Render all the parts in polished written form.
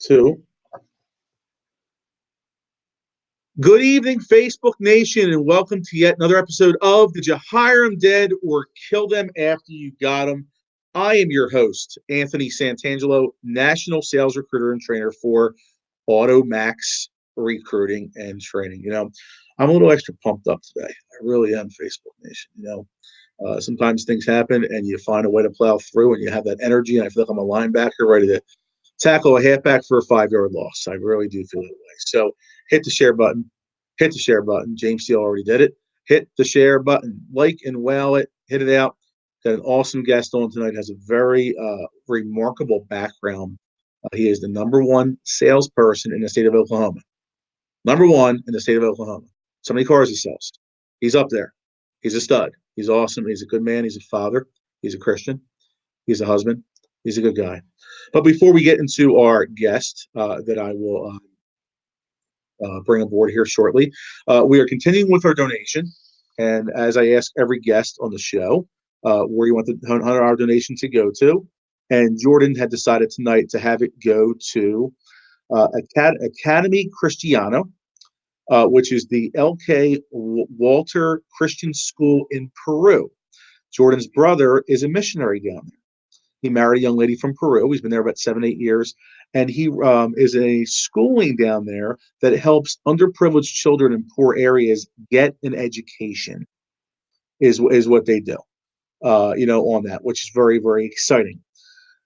Two. Good evening, Facebook Nation, and welcome to yet another episode of Did You Hire Them Dead or Kill Them After You Got Them? I am your host, Anthony Santangelo, National Sales Recruiter and Trainer for AutoMax Recruiting and Training. I'm a little extra pumped up today. I really am, Facebook Nation. Sometimes things happen and you find a way to plow through and you have that energy, and I feel like I'm a linebacker ready to tackle a halfback for a 5-yard loss. I really do feel that way. So hit the share button. Hit the share button. James Steele already did it. Hit the share button. Like and wow it. Hit it out. Got an awesome guest on tonight. Has a very remarkable background. He is the number one salesperson in the state of Oklahoma. Number one in the state of Oklahoma. So many cars he sells. He's up there. He's a stud. He's awesome. He's a good man. He's a father. He's a Christian. He's a husband. He's a good guy. But before we get into our guest that I will bring aboard here shortly, we are continuing with our donation. And as I ask every guest on the show, where you want the $100 donation to go to. And Jordan had decided tonight to have it go to Academy Cristiano, which is the L.K. Walter Christian School in Peru. Jordan's brother is a missionary down there. He married a young lady from Peru. He's been there about 7-8 years. And he is a schooling down there that helps underprivileged children in poor areas get an education, is what they do, on that, which is very, very exciting,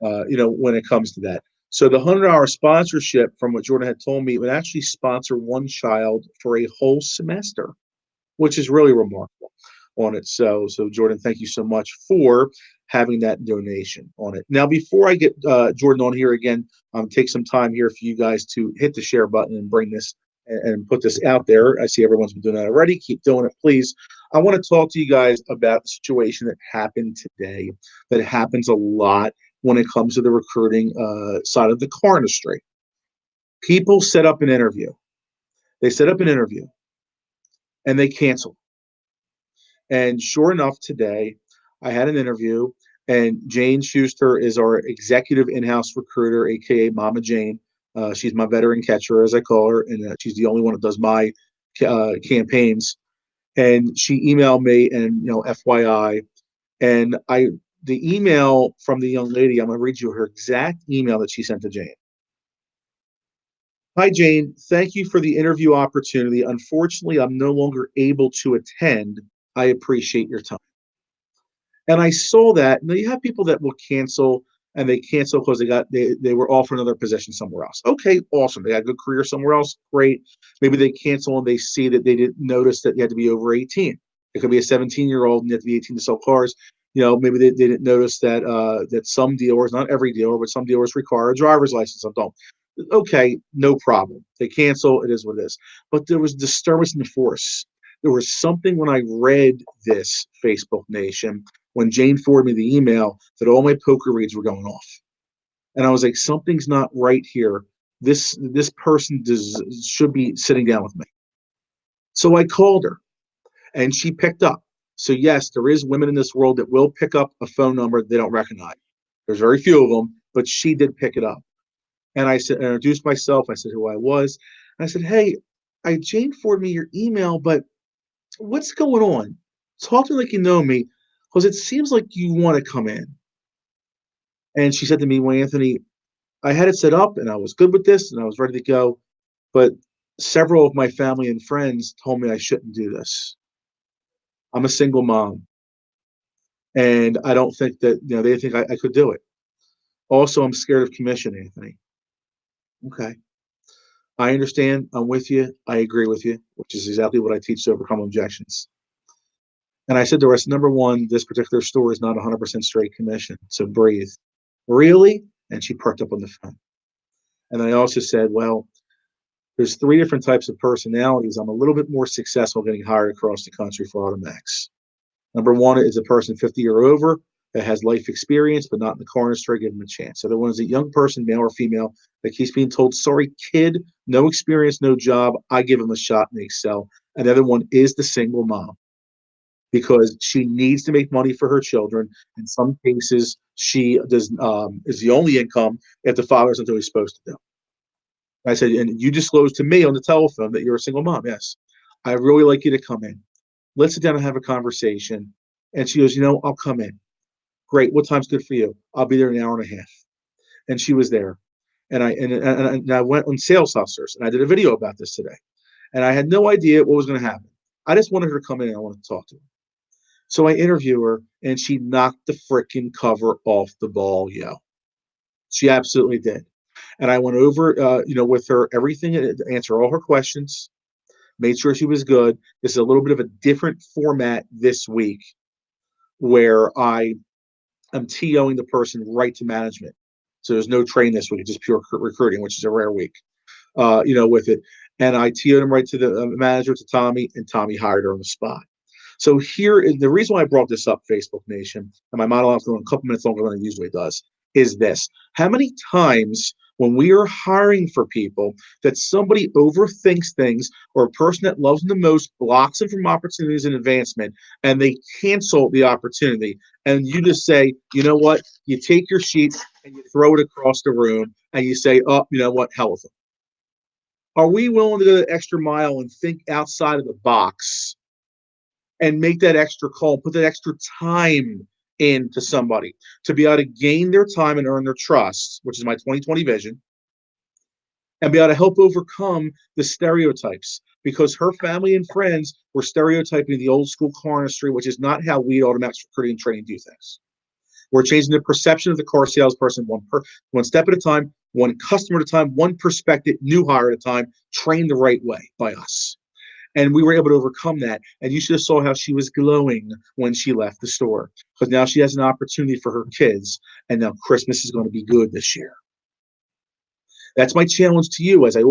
when it comes to that. So the $100 sponsorship, from what Jordan had told me, would actually sponsor one child for a whole semester, which is really remarkable on it. So Jordan, thank you so much for having that donation on it. Now, before I get Jordan on here again, take some time here for you guys to hit the share button and bring this and put this out there. I see everyone's been doing that already. Keep doing it, please. I want to talk to you guys about the situation that happened today, that happens a lot when it comes to the recruiting side of the car industry. People set up an interview. They set up an interview and they cancel. And sure enough, today I had an interview, and Jane Schuster is our executive in-house recruiter, aka Mama Jane. She's my veteran catcher, as I call her, and she's the only one that does my campaigns. And she emailed me, and FYI, and the email from the young lady, I'm going to read you her exact email that she sent to Jane. Hi, Jane. Thank you for the interview opportunity. Unfortunately, I'm no longer able to attend. I appreciate your time. And I saw that. Now you have people that will cancel, and they cancel because they were offered another position somewhere else. Okay, awesome. They got a good career somewhere else. Great. Maybe they cancel and they see that they didn't notice that you had to be over 18. It could be a 17-year-old and you have to be 18 to sell cars. Maybe they didn't notice that that some dealers, not every dealer, but some dealers require a driver's license. Some don't. Okay, no problem. They cancel. It is what it is. But there was disturbance in the force. There was something when I read this, Facebook Nation, when Jane forwarded me the email, that all my poker reads were going off. And I was like, something's not right here. This person should be sitting down with me. So I called her, and she picked up. So yes, there is women in this world that will pick up a phone number they don't recognize. There's very few of them, but she did pick it up. And I introduced myself. I said who I was. And I said, hey, Jane forwarded me your email, but what's going on? Talk to me like you know me, because it seems like you want to come in. And she said to me, well, Anthony, I had it set up and I was good with this and I was ready to go, but several of my family and friends told me I shouldn't do this. I'm a single mom, and I don't think that, they think I could do it. Also, I'm scared of commission, Anthony. Okay. I understand. I'm with you. I agree with you, which is exactly what I teach to overcome objections. And I said to her, number one, this particular store is not 100% straight commission, so breathe. Really? And she perked up on the phone. And then I also said, well, there's 3 different types of personalities. I'm a little bit more successful getting hired across the country for AutoMax. Number one is a person 50 or over that has life experience, but not in the car industry. Give them a chance. The other one is a young person, male or female, that keeps being told, sorry, kid, no experience, no job. I give them a shot and they excel. And the other one is the single mom, because she needs to make money for her children. In some cases, she is the only income if the father isn't doing what he's supposed to do. I said, and you disclosed to me on the telephone that you're a single mom. Yes. I really like you to come in. Let's sit down and have a conversation. And she goes, I'll come in. Great. What time's good for you? I'll be there in an hour and a half. And she was there. And I went on Sales Hustlers and I did a video about this today. And I had no idea what was going to happen. I just wanted her to come in and I wanted to talk to her. So I interview her and she knocked the freaking cover off the ball, yo. She absolutely did. And I went over, with her everything to answer all her questions, made sure she was good. This is a little bit of a different format this week where I am TOing the person right to management. So there's no train this week, it's just pure recruiting, which is a rare week, with it. And I TO'd him right to the manager, to Tommy, and Tommy hired her on the spot. So here is the reason why I brought this up, Facebook Nation, and my monologue is going a couple minutes longer than it usually does, is this. How many times when we are hiring for people that somebody overthinks things, or a person that loves them the most blocks them from opportunities and advancement, and they cancel the opportunity, and you just say, you know what, you take your sheet and you throw it across the room and you say, oh, you know what, hell with them. Are we willing to go the extra mile and think outside of the box and make that extra call, put that extra time into somebody to be able to gain their time and earn their trust, which is my 2020 vision, and be able to help overcome the stereotypes? Because her family and friends were stereotyping the old school car industry, which is not how we automatics recruiting and training do things. We're changing the perception of the car salesperson one step at a time, one customer at a time, one perspective, new hire at a time, trained the right way by us. And we were able to overcome that. And you should have saw how she was glowing when she left the store, because now she has an opportunity for her kids. And now Christmas is going to be good this year. That's my challenge to you as I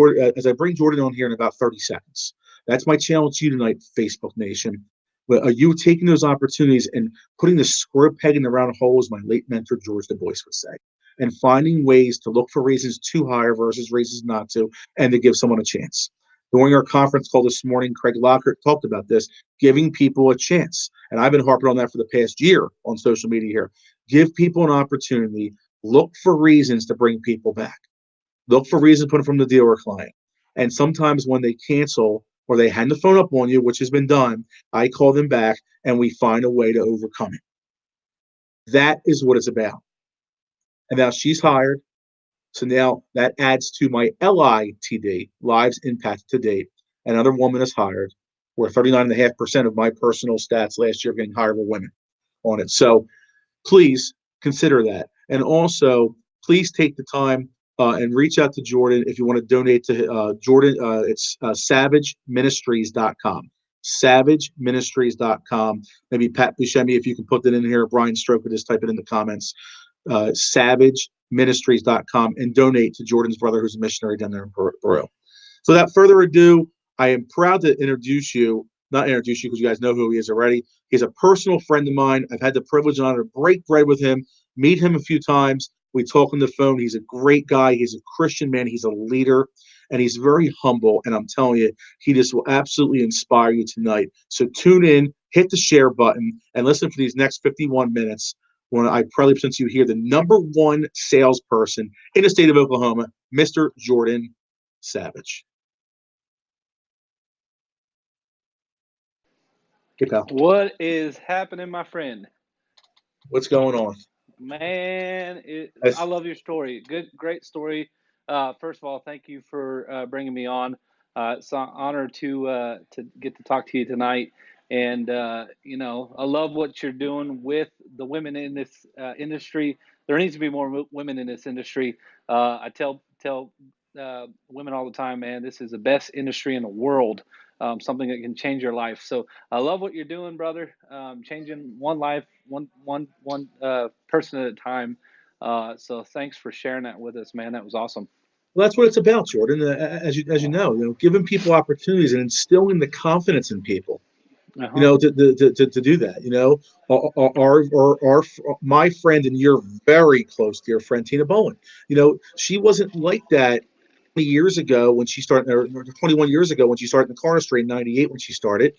bring Jordan on here in about 30 seconds. That's my challenge to you tonight, Facebook Nation. But are you taking those opportunities and putting the square peg in the round hole, as my late mentor George Du Bois would say, and finding ways to look for reasons to hire versus reasons not to, and to give someone a chance? During our conference call this morning, Craig Lockhart talked about this, giving people a chance. And I've been harping on that for the past year on social media here. Give people an opportunity. Look for reasons to bring people back. Look for reasons to put them from the deal or client. And sometimes when they cancel or they hang the phone up on you, which has been done, I call them back and we find a way to overcome it. That is what it's about. And now she's hired. So now that adds to my LITD, lives impacted to date. Another woman is hired, where 39.5% of my personal stats last year getting hired were women on it. So please consider that. And also, please take the time and reach out to Jordan if you want to donate to Jordan. It's savageministries.com. Savageministries.com. Maybe Pat Buscemi, if you can put that in here. Brian Stroke could just type it in the comments. Savageministries.com, and donate to Jordan's brother, who's a missionary down there in Peru. So without further ado, I am proud to not introduce you because you guys know who he is already. He's a personal friend of mine. I've had the privilege and honor to break bread with him, meet him a few times. We talk on the phone. He's a great guy. He's a Christian man. He's a leader, and he's very humble. And I'm telling you, he just will absolutely inspire you tonight. So tune in, hit the share button, and listen for these next 51 minutes when I proudly present to you here the number one salesperson in the state of Oklahoma, Mr. Jordan Savage. Hey, pal. What is happening, my friend? What's going on? Man, I love your story. Great story. First of all, thank you for bringing me on. It's an honor to get to talk to you tonight. And I love what you're doing with the women in this industry. There needs to be more women in this industry. I tell women all the time, man, this is the best industry in the world. Something that can change your life. So I love what you're doing, brother. Changing one life, one person at a time. So thanks for sharing that with us, man. That was awesome. Well, that's what it's about, Jordan. As you know, giving people opportunities and instilling the confidence in people. Uh-huh. To do that. My friend and your very close dear friend Tina Bowen. She wasn't like that 20 years ago when she started, or 21 years ago when she started in the car industry in '98 when she started.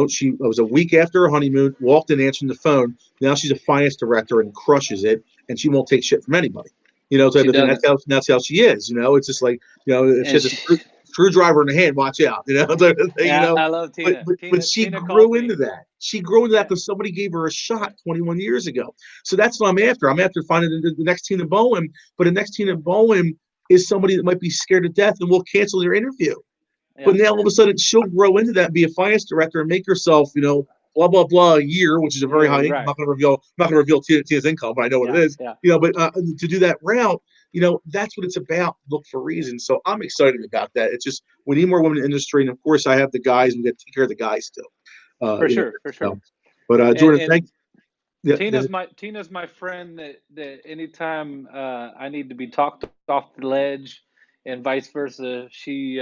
She was a week after her honeymoon, walked in answering the phone. Now she's a finance director and crushes it, and she won't take shit from anybody. type She of thing. doesn't. That's how she is. It's just like, if she And has a screwdriver in her hand, watch out, type of thing. yeah, I love But Tina. but but she Tina calls grew me. into that. She grew into that Yeah, because somebody gave her a shot 21 years ago. So that's what I'm after. I'm after finding the next Tina Bowen, but the next Tina Bowen is somebody that might be scared to death and will cancel their interview. But yeah, now all of a sudden she'll grow into that and be a finance director and make herself, blah blah blah a year, which is a very yeah, high income. right. I'm not going to reveal Tina's income, but I know what it Yeah, is. yeah, But to do that route, that's what it's about. Look for reasons. So I'm excited about that. It's just we need more women in the industry, and of course I have the guys. We got to take care of the guys still. for sure, for sure. So. But Jordan, And thanks. Yeah, Tina's my friend that anytime I need to be talked off the ledge, and vice versa, she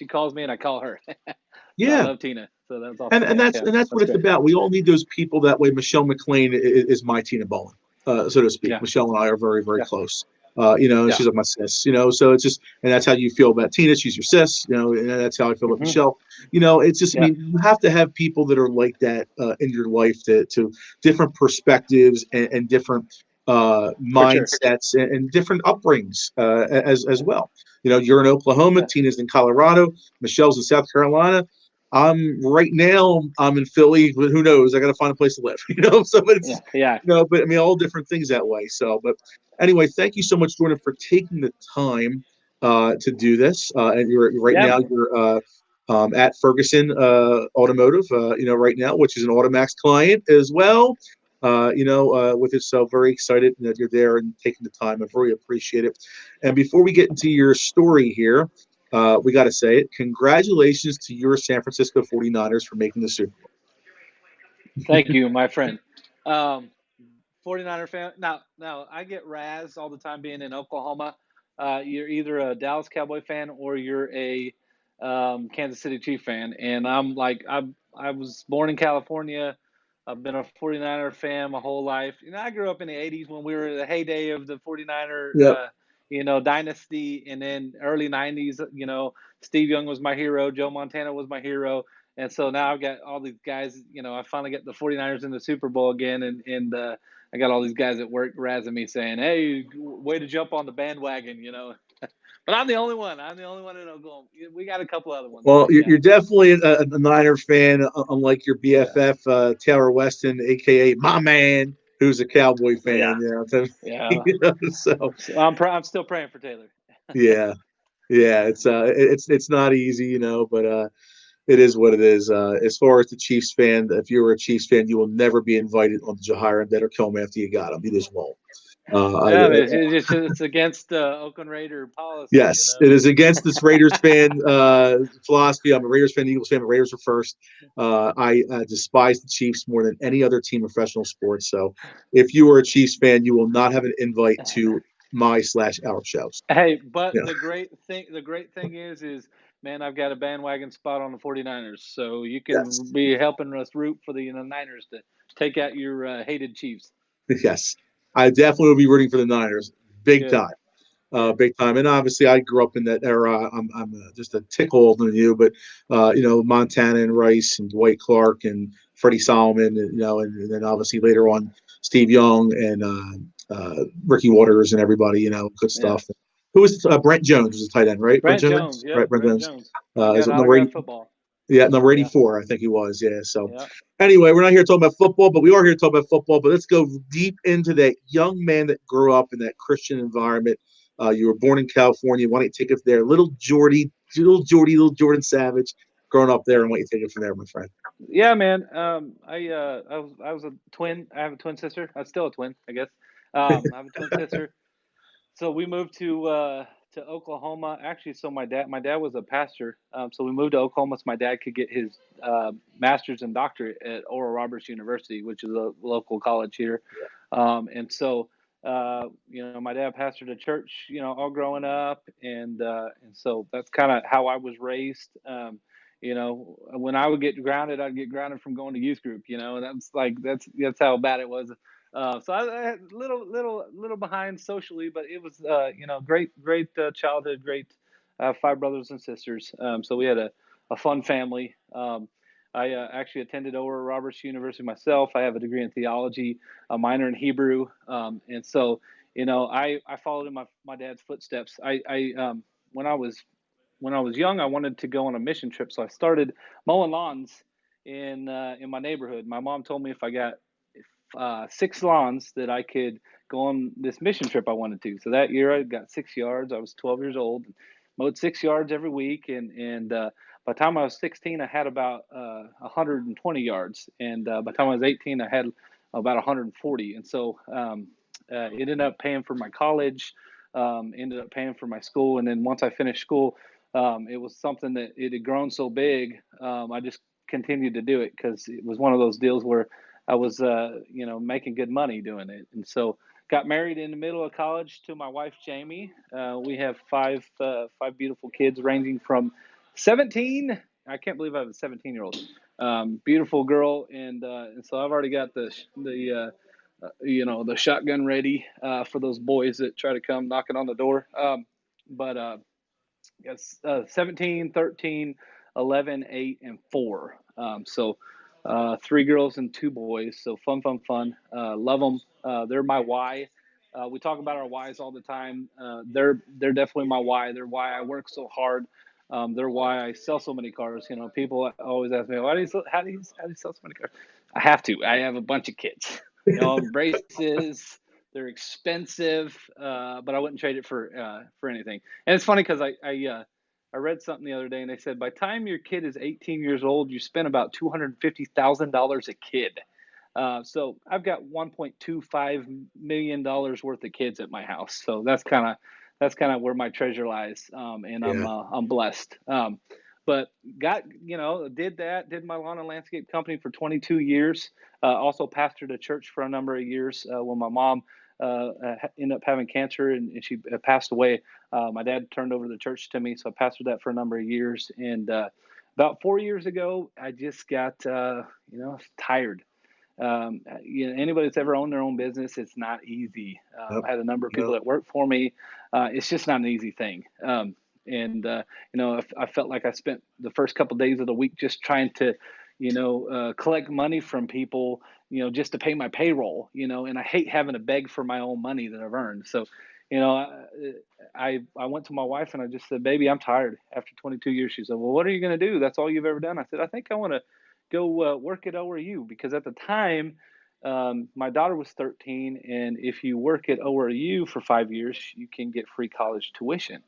calls me and I call her. So I yeah. love Tina. So that's and awesome. and Yeah, that's yeah, and that's what that's it's great. about. We all need those people that way. Michelle McLean is my Tina Bowen, so to speak. Yeah, Michelle and I are very very yeah, close. yeah. She's like my sis. So it's just, and that's how you feel about Tina. She's your sis. And that's how I feel about Hmm. Michelle. It's just, I Yeah, mean, you have to have people that are like that in your life to different perspectives and different for sure. mindsets and different upbringings as well. You're in Oklahoma, Yeah, Tina's in Colorado, Michelle's in South Carolina. Right now I'm in Philly, but who knows? I got to find a place to live, So yeah, it's, yeah. but I mean, all different things that way. So, but anyway, thank you so much, Jordan, for taking the time to do this. And you're right Yeah. now you're at Ferguson Automotive, right now, which is an Automax client as well. With it, so very excited that you're there and taking the time. I really appreciate it. And before we get into your story here, we got to say it. Congratulations to your San Francisco 49ers for making the Super Bowl. Thank you, my friend. Um, 49er fan. Now I get razzed all the time being in Oklahoma. You're either a Dallas Cowboy fan or you're a Kansas City Chief fan, and I'm like I was born in California. I've been a 49er fan my whole life. I grew up in the 80s when we were in the heyday of the 49er Yep. dynasty, and then early 90s, Steve Young was my hero, Joe Montana was my hero. And so now I've got all these guys, I finally get the 49ers in the Super Bowl again, and I got all these guys at work razzing me saying, "Hey, way to jump on the bandwagon." But I'm the only one. I'm the only one in Oklahoma. We got a couple other ones, Well, but you're, yeah, you're definitely a Niner fan, unlike your yeah, BFF, Taylor Weston, aka my man, who's a Cowboy yeah, fan. So, yeah. so So I'm still praying for Taylor. yeah, yeah, it's not easy, but it is what it is. As far as the Chiefs fan, if you're a Chiefs fan, you will never be invited on the Jahira that or kill him after you got him. You just won't. Yeah, but it's against Oakland Raider policy. Yes, it is against this Raiders fan philosophy. I'm a Raiders fan, Eagles fan. The Raiders are first. I despise the Chiefs more than any other team in professional sports. So, if you are a Chiefs fan, you will not have an invite to my/our shows. Hey, but Yeah. the great thing is, man, I've got a bandwagon spot on the 49ers, so you can Yes. be helping us root for the Niners to take out your hated Chiefs. Yes. I definitely will be rooting for the Niners, big Good, time. good. Big time. And obviously, I grew up in that era. I'm just a tick older than you, but Montana and Rice and Dwight Clark and Freddie Solomon, and then obviously later on Steve Young and Ricky Waters and everybody, good Yeah, stuff. Who was Brent Jones was the tight end, right? Brent Brent Jones. Jones, right? Yep, Brent Brent Jones. Jones. I Is got it number 80? autographed football. Yeah, number Yeah, 84, I think he was. Yeah. So yeah. anyway, we're not here to talk about football, but we are here to talk about football. But let's go deep into that young man that grew up in that Christian environment. You were born in California. Why don't you take it there? Little Jordan Savage, growing up there, and why don't you take it from there, my friend? Yeah, man. I was a twin. I have a twin sister. I'm still a twin, I guess. I have a twin sister. So we moved to Oklahoma. Actually, so my dad was a pastor. So we moved to Oklahoma so my dad could get his master's and doctorate at Oral Roberts University, which is a local college here. And so my dad pastored a church, all growing up, and so that's kind of how I was raised. When I would get grounded, I'd get grounded from going to youth group. And that's how bad it was. So I had little behind socially, but it was great childhood, great five brothers and sisters. So we had a fun family. I actually attended Oral Roberts University myself. I have a degree in theology, a minor in Hebrew, and so I followed in my dad's footsteps. When I was young, I wanted to go on a mission trip, so I started mowing lawns in my neighborhood. My mom told me if I got 6 lawns that I could go on this mission trip I wanted to. So that year I got 6 yards. I was 12 years old, mowed 6 yards every week, and by the time I was 16, I had about 120 yards, and by the time I was 18, I had about 140. And so it ended up paying for my college, ended up paying for my school, and then once I finished school, it was something that it had grown so big. I just continued to do it because it was one of those deals where I was, making good money doing it. And so got married in the middle of college to my wife, Jamie. We have five beautiful kids ranging from 17. I can't believe I have a 17-year-old, beautiful girl. And so I've already got the shotgun ready, for those boys that try to come knocking on the door. But Yes, 17, 13, 11, 8, and 4. So 3 girls and 2 boys. So fun, fun, fun. Love them. They're my why. We talk about our whys all the time. They're definitely my why. They're why I work so hard. They're why I sell so many cars. People always ask me, how do you sell so many cars? I have to. I have a bunch of kids. Braces. They're expensive, but I wouldn't trade it for anything. And it's funny because I read something the other day, and they said by the time your kid is 18 years old, you spend about $250,000 a kid. So I've got $1.25 million worth of kids at my house. So that's kind of where my treasure lies, and Yeah. I'm blessed. But did my lawn and landscape company for 22 years. Also pastored a church for a number of years. When my mom ended up having cancer and she passed away, my dad turned over the church to me, so I pastored that for a number of years. And about 4 years ago, I just got tired. Anybody that's ever owned their own business, it's not easy. Yep. I had a number of people Yep. that work for me. It's just not an easy thing. I felt like I spent the first couple of days of the week just trying to, collect money from people, just to pay my payroll, and I hate having to beg for my own money that I've earned. So, you know, I went to my wife and I just said, baby, I'm tired after 22 years. She said, well, what are you going to do? That's all you've ever done. I said, I think I want to go work at ORU, because at the time, my daughter was 13, and if you work at ORU for 5 years, you can get free college tuition.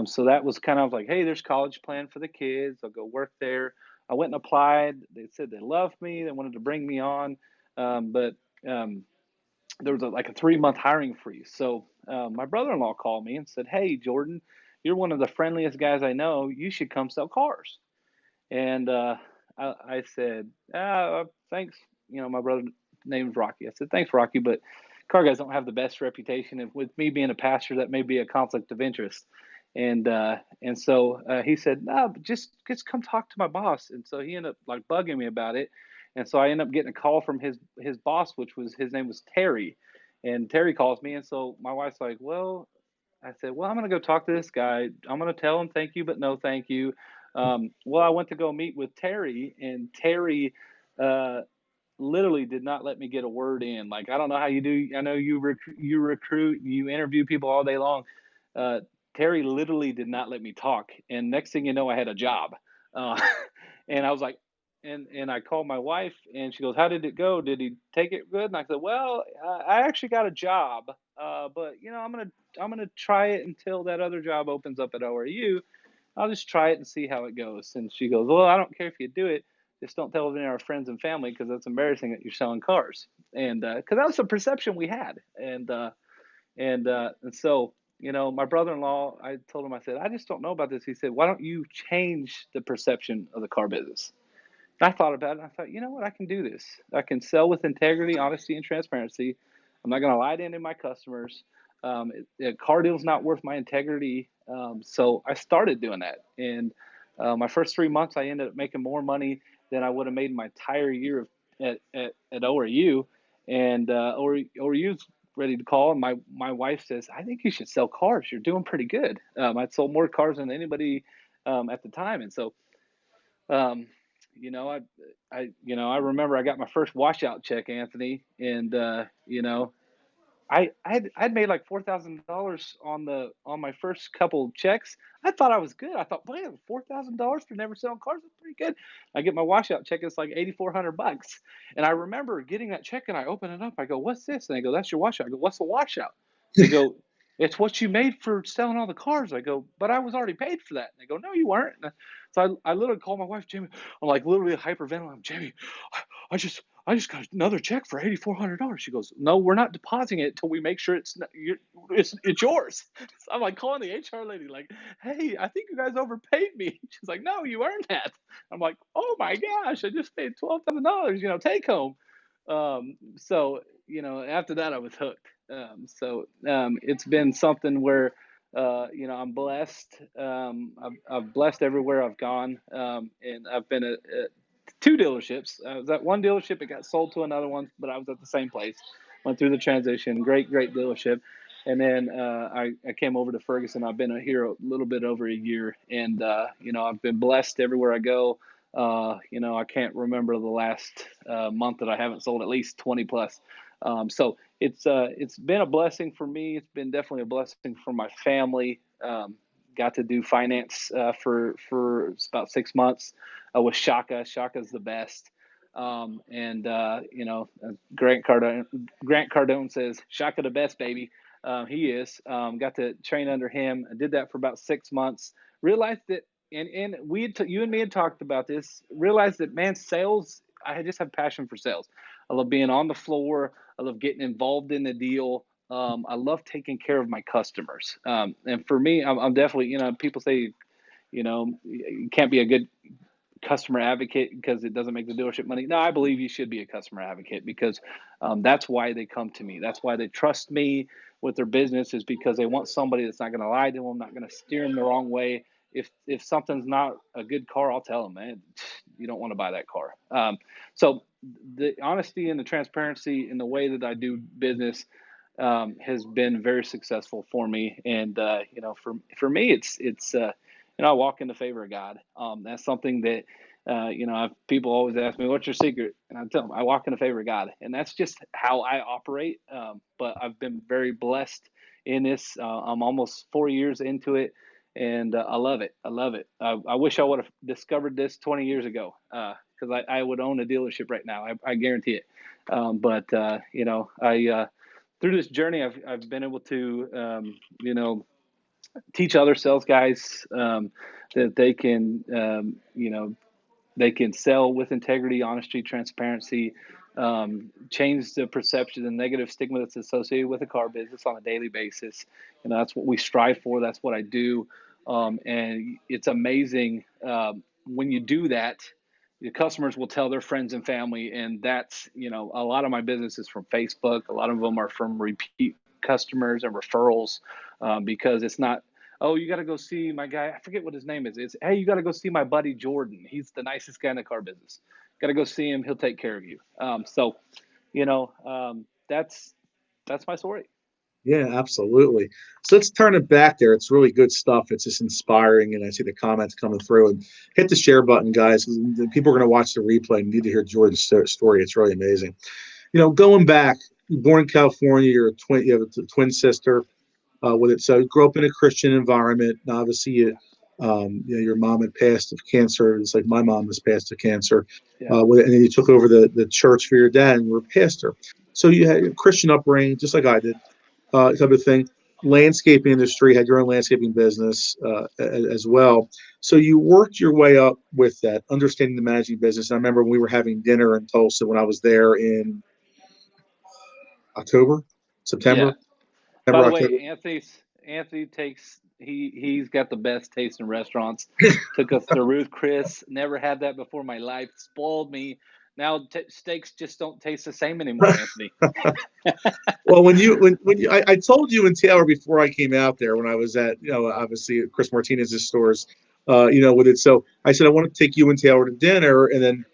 So that was kind of like, hey, there's college plan for the kids. I'll go work there. I went and applied. They said they loved me. They wanted to bring me on, but there was like a 3-month hiring freeze. So my brother-in-law called me and said, hey, Jordan, you're one of the friendliest guys I know. You should come sell cars. And I said, thanks. My brother name's Rocky. I said, thanks, Rocky, but car guys don't have the best reputation. And with me being a pastor, that may be a conflict of interest. And so he said, no, but just come talk to my boss. And so he ended up like bugging me about it. And so I ended up getting a call from his boss, his name was Terry. And Terry calls me. And so my wife's like, well, I said, well, I'm going to go talk to this guy. I'm going to tell him thank you, but no thank you. Well, I went to go meet with Terry, and Terry uh, literally did not let me get a word in. Like, I don't know how you do. I know you recruit, you interview people all day long. Uh, Terry literally did not let me talk. And next thing you know, I had a job. Uh, and I was like, and I called my wife, and she goes, how did it go? Did he take it good? And I said, well, I actually got a job, but I'm gonna try it until that other job opens up at ORU. I'll just try it and see how it goes. And she goes, well, I don't care if you do it. Just don't tell any of our friends and family, because that's embarrassing that you're selling cars. And because that was the perception we had. And so, my brother-in-law, I told him, I said, I just don't know about this. He said, why don't you change the perception of the car business? And I thought about it. And I thought, you know what? I can do this. I can sell with integrity, honesty, and transparency. I'm not going to lie to any of my customers. A car deal's not worth my integrity. So I started doing that. And my first 3 months, I ended up making more money than I would have made in my entire year at ORU. And ORU's ready to call. And my wife says, I think you should sell cars. You're doing pretty good. I'd sold more cars than anybody at the time. And so, um, I remember I got my first washout check, Anthony, and I'd made like $4,000 on my first couple checks. I thought I was good. I thought, man, $4,000 for never selling cars is pretty good. I get my washout check. It's like $8,400. And I remember getting that check and I open it up. I go, what's this? And they go, that's your washout. I go, what's the washout? They go, it's what you made for selling all the cars. I go, but I was already paid for that. And they go, no, you weren't. So I literally called my wife, Jamie. I'm like literally hyperventilating. I'm, Jamie, I just got another check for $8,400. She goes, no, we're not depositing it until we make sure it's yours. So I'm like calling the HR lady, like, hey, I think you guys overpaid me. She's like, no, you earned that. I'm like, oh my gosh, I just paid $12,000, take home. So after that I was hooked. It's been something where I'm blessed. I've blessed everywhere I've gone, and I've been at two dealerships. I was at one dealership, it got sold to another one, but I was at the same place. Went through the transition, great dealership, and then I came over to Ferguson. I've been here a little bit over a year, and I've been blessed everywhere I go. I can't remember the last month that I haven't sold at least 20 plus. So it's been a blessing for me. It's been definitely a blessing for my family. Got to do finance for about 6 months with Shaka. Shaka's the best. Grant Cardone says Shaka the best, baby. He is. Got to train under him. I did that for about 6 months. Realized that, and you and me had talked about this. Realized that, man, sales. I just have passion for sales. I love being on the floor. I love getting involved in the deal. I love taking care of my customers. And for me, I'm definitely, people say, you can't be a good customer advocate because it doesn't make the dealership money. No, I believe you should be a customer advocate because that's why they come to me. That's why they trust me with their business, is because they want somebody that's not going to lie to them, not going to steer them the wrong way. If something's not a good car, I'll tell them, man, you don't want to buy that car. So the honesty and the transparency in the way that I do business has been very successful for me. And for me, it's I walk in the favor of God. That's something that people always ask me, "What's your secret?" And I tell them, I walk in the favor of God, and that's just how I operate. But I've been very blessed in this. I'm almost 4 years into it, and I love it. I love it. I wish I would have discovered this 20 years ago, because I would own a dealership right now. I guarantee it. I through this journey, I've been able to teach other sales guys that they can they can sell with integrity, honesty, transparency, change the perception and negative stigma that's associated with a car business on a daily basis. That's what we strive for. That's what I do. And it's amazing when you do that. The customers will tell their friends and family, and that's a lot of my business is from Facebook. A lot of them are from repeat customers and referrals, because it's not, oh, you got to go see my guy. I forget what his name is. It's, hey, you got to go see my buddy Jordan. He's the nicest guy in the car business. Got to go see him. He'll take care of you. That's my story. Yeah, absolutely. So let's turn it back there. It's really good stuff. It's just inspiring, and I see the comments coming through. And hit the share button, guys. The people are going to watch the replay and need to hear Jordan's story. It's really amazing. Going back, you're born in California. You're a twin. You have a twin sister with it. So you grew up in a Christian environment. And obviously, your mom had passed of cancer. It's like my mom was passed of cancer. Yeah. And then you took over the church for your dad, and you were a pastor. So you had a Christian upbringing, just like I did. Type of thing. Landscaping industry, had your own landscaping business as well. So you worked your way up with that, understanding the managing business. And I remember when we were having dinner in Tulsa when I was there in October, Yeah. September, By September, the October. way, Anthony takes he's got the best taste in restaurants. Took us to Ruth Chris. Never had that before in my life. Spoiled me. Now steaks just don't taste the same anymore, Anthony. Well, I told you in Taylor before I came out there when I was at obviously Chris Martinez's stores, with it. So I said I want to take you and Taylor to dinner, and then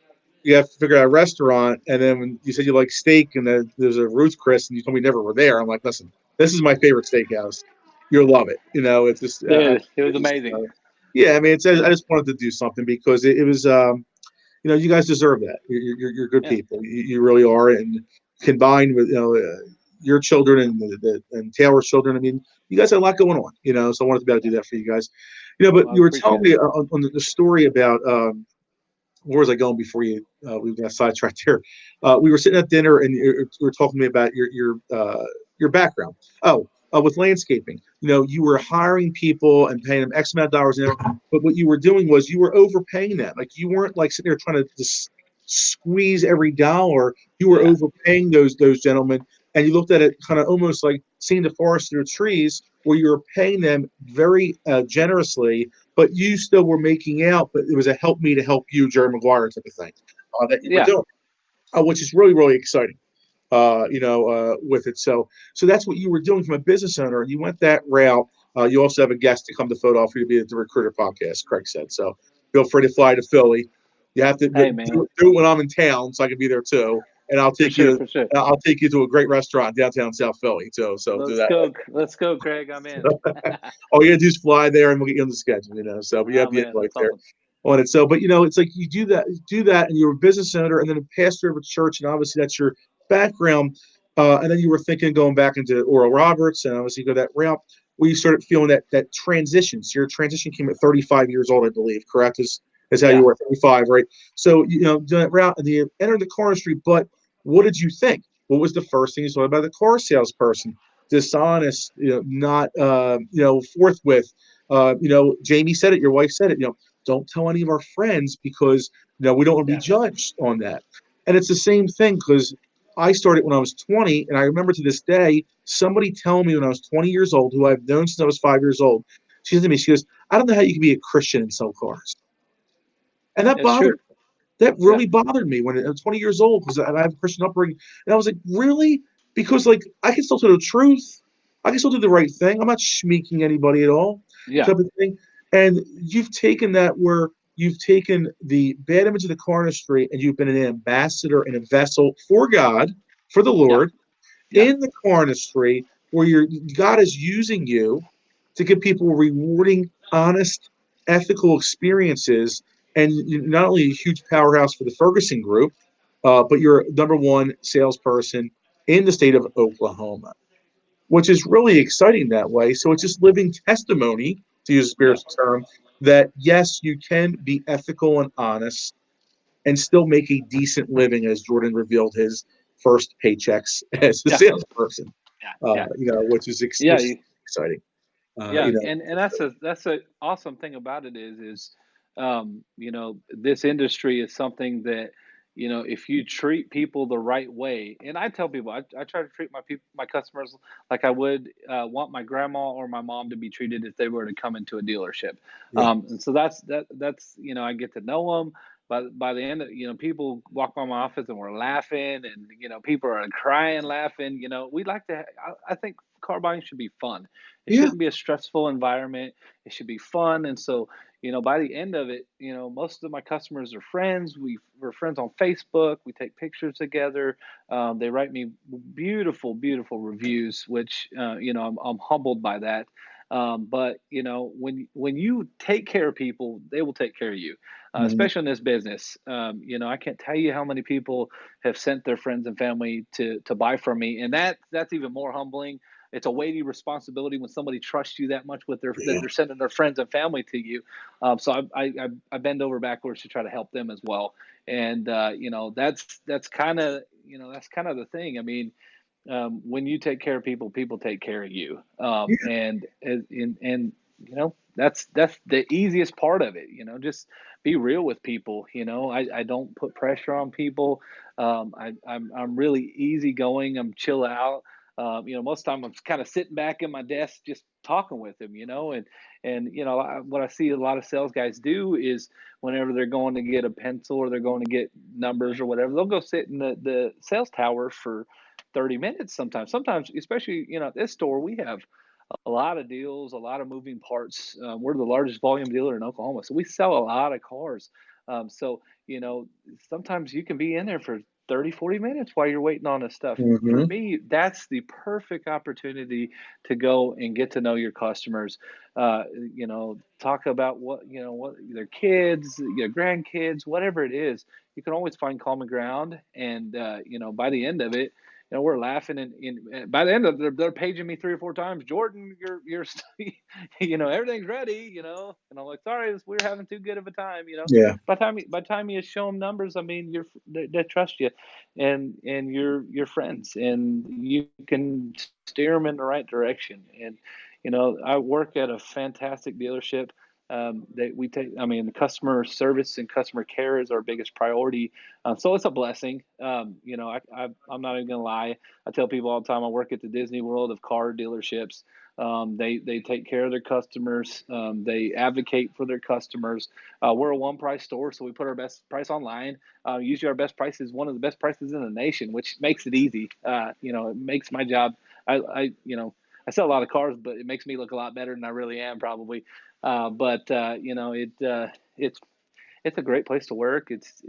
you have to figure out a restaurant. And then when you said you like steak, and then there's a Ruth Chris, and you told me you never were there. I'm like, listen, this is my favorite steakhouse. You'll love it. It's just, Dude, it was amazing. yeah. I mean, I just wanted to do something because it was, you guys deserve that. You're good Yeah. people. You really are, and combined with your children and and Taylor's children. I mean, you guys have a lot going on, so I wanted to be able to do that for you guys. But Well, I you were telling appreciate me it. on the story about where was I going before we got sidetracked here? We were sitting at dinner and you were talking to me about your background. Oh, with landscaping, you were hiring people and paying them X amount of dollars an hour, but what you were doing was you were overpaying them. Like you weren't like sitting there trying to just squeeze every dollar. You were Yeah. overpaying those gentlemen, and you looked at it kind of almost like seeing the forest through the trees, where you were paying them very generously, but you still were making out. But it was a help me to help you, Jerry Maguire type of thing that you were Yeah. doing, which is really really exciting. With it. So that's what you were doing from a business owner, and you went that route. You also have a guest to come to photo for you to be at the Recruiter podcast, Craig said. So feel free to fly to Philly. You have to Hey, man. do it when I'm in town, so I can be there too. And I'll For take sure. you. For sure. I'll take you to a great restaurant downtown South Philly too. So do Let's that. go. Let's go, Craig. I'm in. All you gotta do is fly there, and we'll get you on the schedule. So but you have Oh the man, invite that's there awesome. on it. So, but it's like you do that, and you're a business owner, and then a pastor of a church, and obviously that's your background. And then you were thinking going back into Oral Roberts, and obviously you go that route where you started feeling that transition. So your transition came at 35 years old, I believe. Correct? Is how you Yeah. were at 35, right? So doing that route, and then you entered the car industry. But what did you think? What was the first thing you saw about the car salesperson? Dishonest, not forthwith. Jamie said it. Your wife said it. Don't tell any of our friends because we don't want to be Yeah. judged on that. And it's the same thing because I started when I was 20, and I remember to this day somebody telling me when I was 20 years old, who I've known since I was 5 years old. She said to me, she goes, "I don't know how you can be a Christian and sell cars," and that It's true. bothered that Yeah. really bothered me when I was 20 years old because I have a Christian upbringing. And I was like, really? Because like I can still tell the truth. I can still do the right thing. I'm not schmeeking anybody at all, Yeah. type of thing. And you've taken that where you've taken the bad image of the car industry and you've been an ambassador and a vessel for God, for the Yeah. Lord, Yeah. in the car industry where God is using you to give people rewarding, honest, ethical experiences. And you're not only a huge powerhouse for the Ferguson Group, but you're number one salesperson in the state of Oklahoma, which is really exciting that way. So it's just living testimony, to use a Yeah. spiritual term, that yes, you can be ethical and honest and still make a decent living, as Jordan revealed his first paychecks as a Yeah. salesperson. Yeah. Yeah. Which is Yeah. exciting. Yeah, and that's a awesome thing about it is this industry is something that if you treat people the right way, and I tell people I try to treat my customers like I would want my grandma or my mom to be treated if they were to come into a dealership, Yeah, and so that's I get to know them. By the end of people walk by my office and we're laughing, and people are crying laughing. We like to. I think car buying should be fun. It yeah, shouldn't be a stressful environment. It should be fun. And so, by the end of it, most of my customers are friends. We're friends on Facebook. We take pictures together. They write me beautiful, beautiful reviews, which, I'm humbled by that. But when you take care of people, they will take care of you, mhm, especially in this business. I can't tell you how many people have sent their friends and family to buy from me, and that's even more humbling. It's a weighty responsibility when somebody trusts you that much with that yeah, they're sending their friends and family to you. So I bend over backwards to try to help them as well. And that's kind of the thing. I mean, when you take care of people, people take care of you. And that's the easiest part of it. Just be real with people. I don't put pressure on people. I'm really easygoing. I'm chill out. Most of the time I'm kind of sitting back in my desk just talking with them. What I see a lot of sales guys do is whenever they're going to get a pencil or they're going to get numbers or whatever, they'll go sit in the sales tower for 30 minutes sometimes. Sometimes, especially, at this store, we have a lot of deals, a lot of moving parts. We're the largest volume dealer in Oklahoma, so we sell a lot of cars. So, sometimes you can be in there for 30, 40 minutes while you're waiting on this stuff. For mhm, me, that's the perfect opportunity to go and get to know your customers. Talk about what their kids, your grandkids, whatever it is. You can always find common ground, and by the end of it, we're laughing, and by the end of it, they're paging me 3 or 4 times. Jordan, you're everything's ready, and I'm like, sorry, we're having too good of a time. Yeah. By the time you show them numbers, I mean, they trust you, and you're friends, and you can steer them in the right direction. And I work at a fantastic dealership. I mean, the customer service and customer care is our biggest priority. So it's a blessing. I'm not even gonna lie. I tell people all the time I work at the Disney World of car dealerships. They take care of their customers. They advocate for their customers. We're a one price store, so we put our best price online. Usually, our best price is one of the best prices in the nation, which makes it easy. It makes my job. I sell a lot of cars, but it makes me look a lot better than I really am, probably. It's a great place to work. It's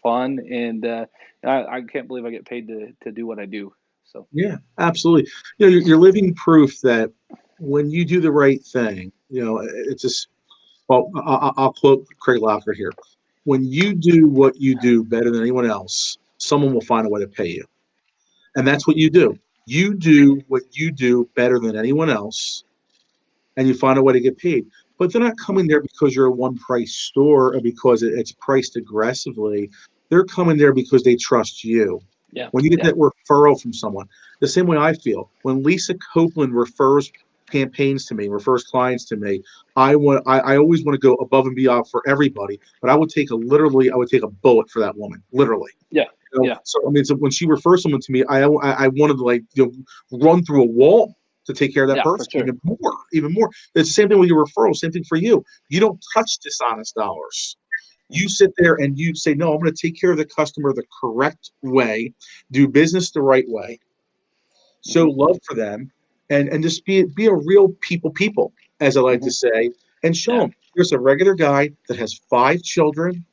fun, and I can't believe I get paid to do what I do. So Yeah, absolutely. You're living proof that when you do the right thing, it's just, well, I'll quote Craig Locker here. When you do what you do better than anyone else, someone will find a way to pay you. And that's what you do. You do what you do better than anyone else, and you find a way to get paid. But they're not coming there because you're a one price store or because it's priced aggressively. They're coming there because they trust you. yeah, When you get yeah, that referral from someone, the same way I feel when Lisa Copeland refers campaigns to me, refers clients to me, I always want to go above and beyond for everybody, but I would take a bullet for that woman, literally. yeah, yeah, So I mean, so when she refers someone to me, I wanted to, like, run through a wall to take care of that yeah, for person sure. even more. It's the same thing with your referral. Same thing for you. You don't touch dishonest dollars. You Mhm, sit there and you say, no, I'm going to take care of the customer the correct way, do business the right way, show mhm, love for them, and just be a real people, as I like to mhm. say, and show Yeah, them here's a regular guy that has 5 children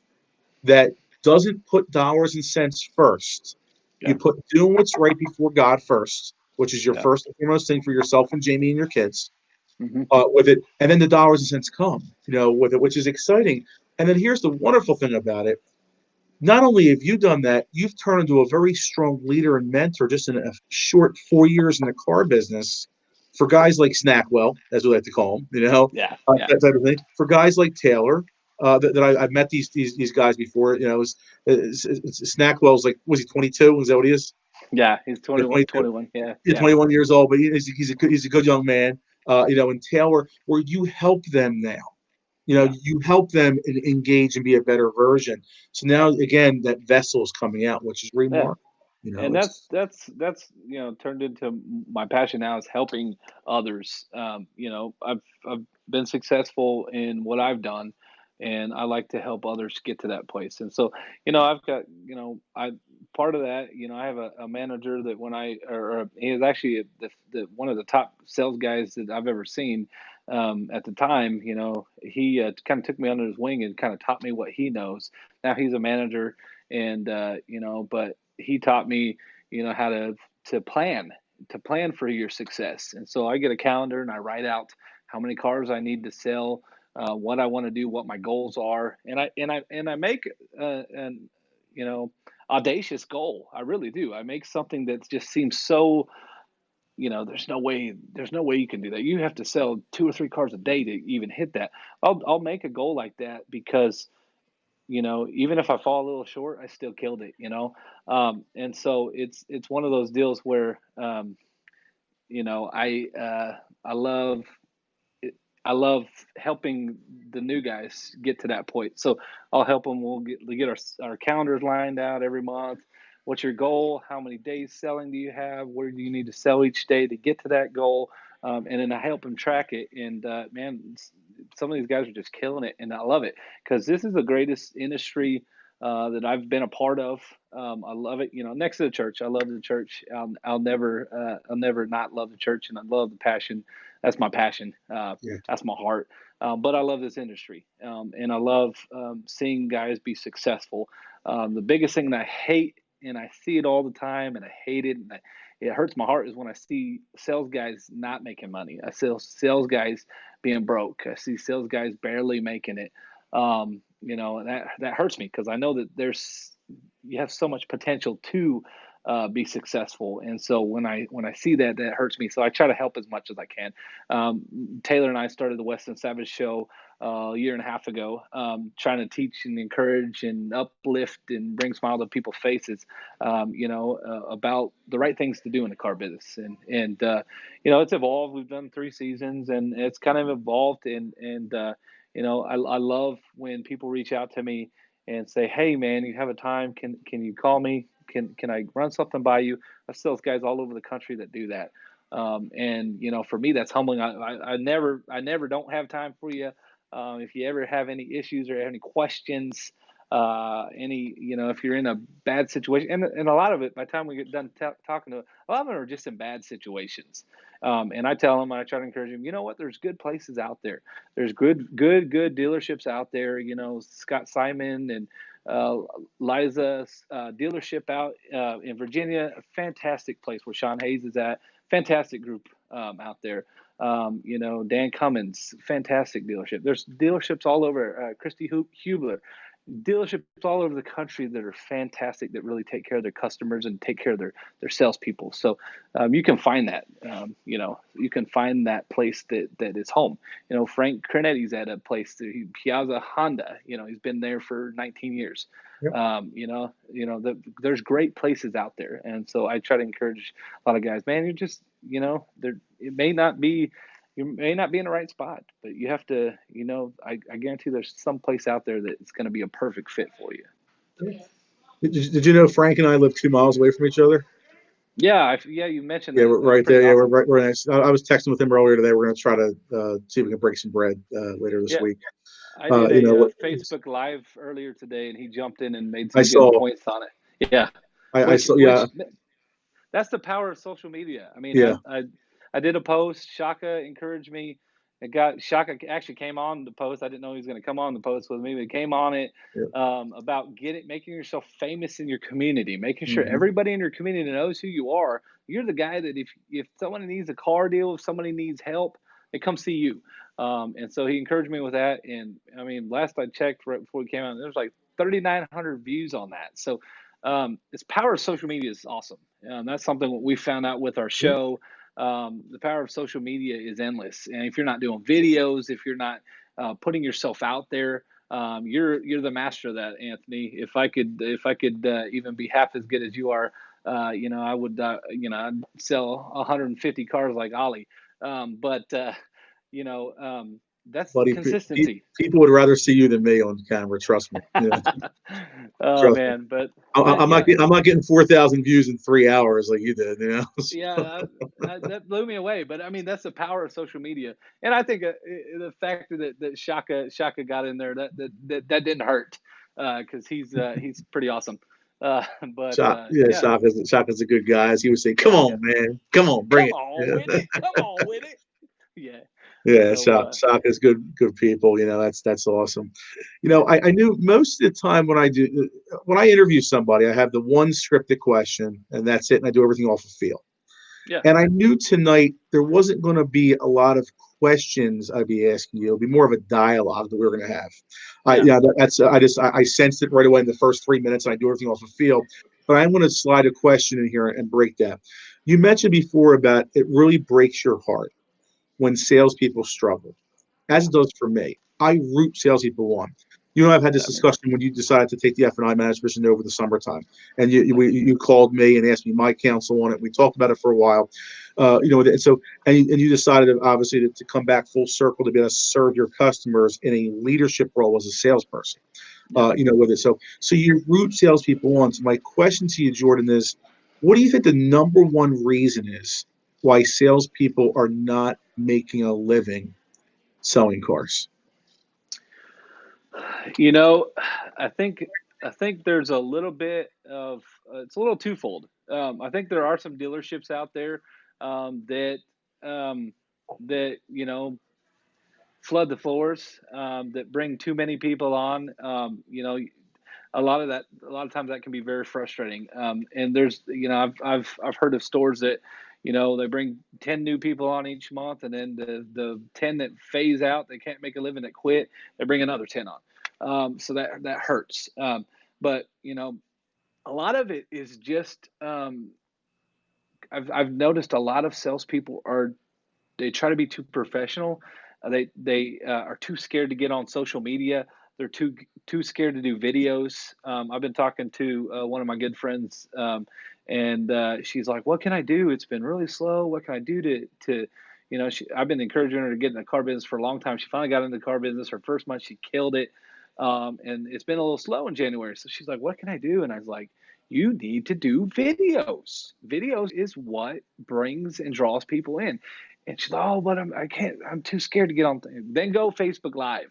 that doesn't put dollars and cents first. You yeah, put doing what's right before God first, which is your yeah. first and foremost thing for yourself and Jamie and your kids. Mhm, With it, and then the dollars and cents come, with it, which is exciting. And then here's the wonderful thing about it: not only have you done that, you've turned into a very strong leader and mentor just in a short 4 years in the car business for guys like Snackwell, as we like to call them, yeah, yeah, that type of thing. For guys like Taylor, I've met these guys before. Snackwell's like, was he 22? Is that what he is? yeah. He's Yeah, 21, 22. 21. Yeah, Yeah, yeah, 21 years old, but he's a good young man. And Taylor, where you help them now. yeah, You help them engage and be a better version. So now again, that vessel is coming out, which is yeah. remarkable. And It's that's turned into my passion now is helping others. I've been successful in what I've done, and I like to help others get to that place. And so I've got I part of that. I have a manager that when he is actually the one of the top sales guys that I've ever seen. At the time, he kind of took me under his wing and kind of taught me what he knows. Now he's a manager, and but he taught me, how to plan for your success. And so I get a calendar and I write out how many cars I need to sell, what I want to do, what my goals are, and I make an audacious goal. I really do. I make something that just seems so. There's no way you can do that. You have to sell 2 or 3 cars a day to even hit that. I'll make a goal like that because even if I fall a little short, I still killed it. And so it's one of those deals where I love it, I love helping the new guys get to that point. So I'll help them. We get our calendars lined out every month. What's your goal? How many days selling do you have? Where do you need to sell each day to get to that goal? And then I help them track it. And man, some of these guys are just killing it, and I love it because this is the greatest industry that I've been a part of. I love it. Next to the church, I love the church. I'll never not love the church, and I love the passion. That's my passion. Yeah, That's my heart. But I love this industry, and I love seeing guys be successful. The biggest thing that I hate, and I see it all the time, and I hate it, and it hurts my heart, is when I see sales guys not making money. I see sales guys being broke. I see sales guys barely making it. And that hurts me because I know that you have so much potential to be successful. And so when I see that, that hurts me. So I try to help as much as I can. Taylor and I started the Weston Savage Show a year and a half ago, trying to teach and encourage and uplift and bring smile to people's faces, about the right things to do in the car business. And it's evolved. We've done 3 seasons, and it's kind of evolved. I love when people reach out to me and say, "Hey, man, you have a time? Can you call me? Can I run something by you?" I still have guys all over the country that do that. For me, that's humbling. I never don't have time for you. If you ever have any issues or any questions, if you're in a bad situation, and a lot of it, by the time we get done talking to, a lot of them are just in bad situations. And I tell them, I try to encourage them, you know what, there's good places out there. There's good dealerships out there. Scott Simon and Liza dealership out in Virginia, a fantastic place where Sean Hayes is at. Fantastic group out there. Dan Cummins, fantastic dealership. There's dealerships all over. Christy Hubler, dealerships all over the country that are fantastic, that really take care of their customers and take care of their salespeople. So you can find that. You can find that place that is home. Frank Crenetti's at a place, Piazza Honda. He's been there for 19 years. Yep. There's great places out there, and so I try to encourage a lot of guys. Man, you're just there. It may not be. You may not be in the right spot, but you have to, I guarantee there's some place out there that's going to be a perfect fit for you. Did you know Frank and I live 2 miles away from each other? Yeah, you mentioned Yeah, that. we're right there. Awesome. Yeah, we're right. We're next. I was texting with him earlier today. We're going to try to see if we can break some bread later this week. I did a Facebook Live earlier today, and he jumped in and made some good points on it. Yeah, I saw. Yeah, that's the power of social media. I mean, yeah. I did a post. Shaka encouraged me. Shaka actually came on the post. I didn't know he was going to come on the post with me, but he came on it about making yourself famous in your community, making sure everybody in your community knows who you are. You're the guy that if someone needs a car deal, if somebody needs help, they come see you. And so he encouraged me with that. And I mean, last I checked right before we came out, there was like 3,900 views on that. So this power of social media is awesome. That's something we found out with our show. The power of social media is endless, and if you're not doing videos, if you're not putting yourself out there, you're the master of that, Anthony. If I could even be half as good as you are, I would I'd sell 150 cars like Ollie. That's Buddy, consistency. people would rather see you than me on camera. Trust me. Yeah. Oh man, but I'm not getting 4,000 views in 3 hours like you did. Yeah, that blew me away. But I mean, that's the power of social media, and I think the fact that Shaka got in there that didn't hurt because he's pretty awesome. Shaka's a good guy. As he would say, "Come on, man, come on, bring it. With it, come on with it." Yeah. Yeah, Shaka's good people. That's awesome. I knew most of the time when I interview somebody, I have the one scripted question, and that's it, and I do everything off of feel. Yeah. And I knew tonight there wasn't going to be a lot of questions I'd be asking you. It'll be more of a dialogue that we're going to have. I sensed it right away in the first 3 minutes. And I do everything off of feel, but I'm going to slide a question in here and break that. You mentioned before about it really breaks your heart when salespeople struggle, as it does for me. I root salespeople on. I've had this discussion when you decided to take the F&I management position over the summertime, and you called me and asked me my counsel on it. We talked about it for a while, and you decided obviously to come back full circle to be able to serve your customers in a leadership role as a salesperson. With it. So you root salespeople on. So my question to you, Jordan, is, what do you think the number one reason is why salespeople are not making a living selling cars? I think there's a little bit of it's a little twofold. I think there are some dealerships out there that flood the floors, that bring too many people on. A lot of times that can be very frustrating. And there's I've heard of stores that they bring 10 new people on each month, and then the 10 that phase out, they can't make a living, that quit, they bring another 10 on. So that hurts. But A lot of it is just I've noticed a lot of salespeople are they try to be too professional. They are too scared to get on social media. They're too scared to do videos. I've been talking to one of my good friends, and she's like, "What can I do? It's been really slow. What can I do to?" I've been encouraging her to get in the car business for a long time. She finally got into the car business. Her first month, she killed it, and it's been a little slow in January. So she's like, "What can I do?" And I was like, "You need to do videos. Videos is what brings and draws people in." And she's like, "Oh, but I can't. I'm too scared to get on." Then go Facebook Live,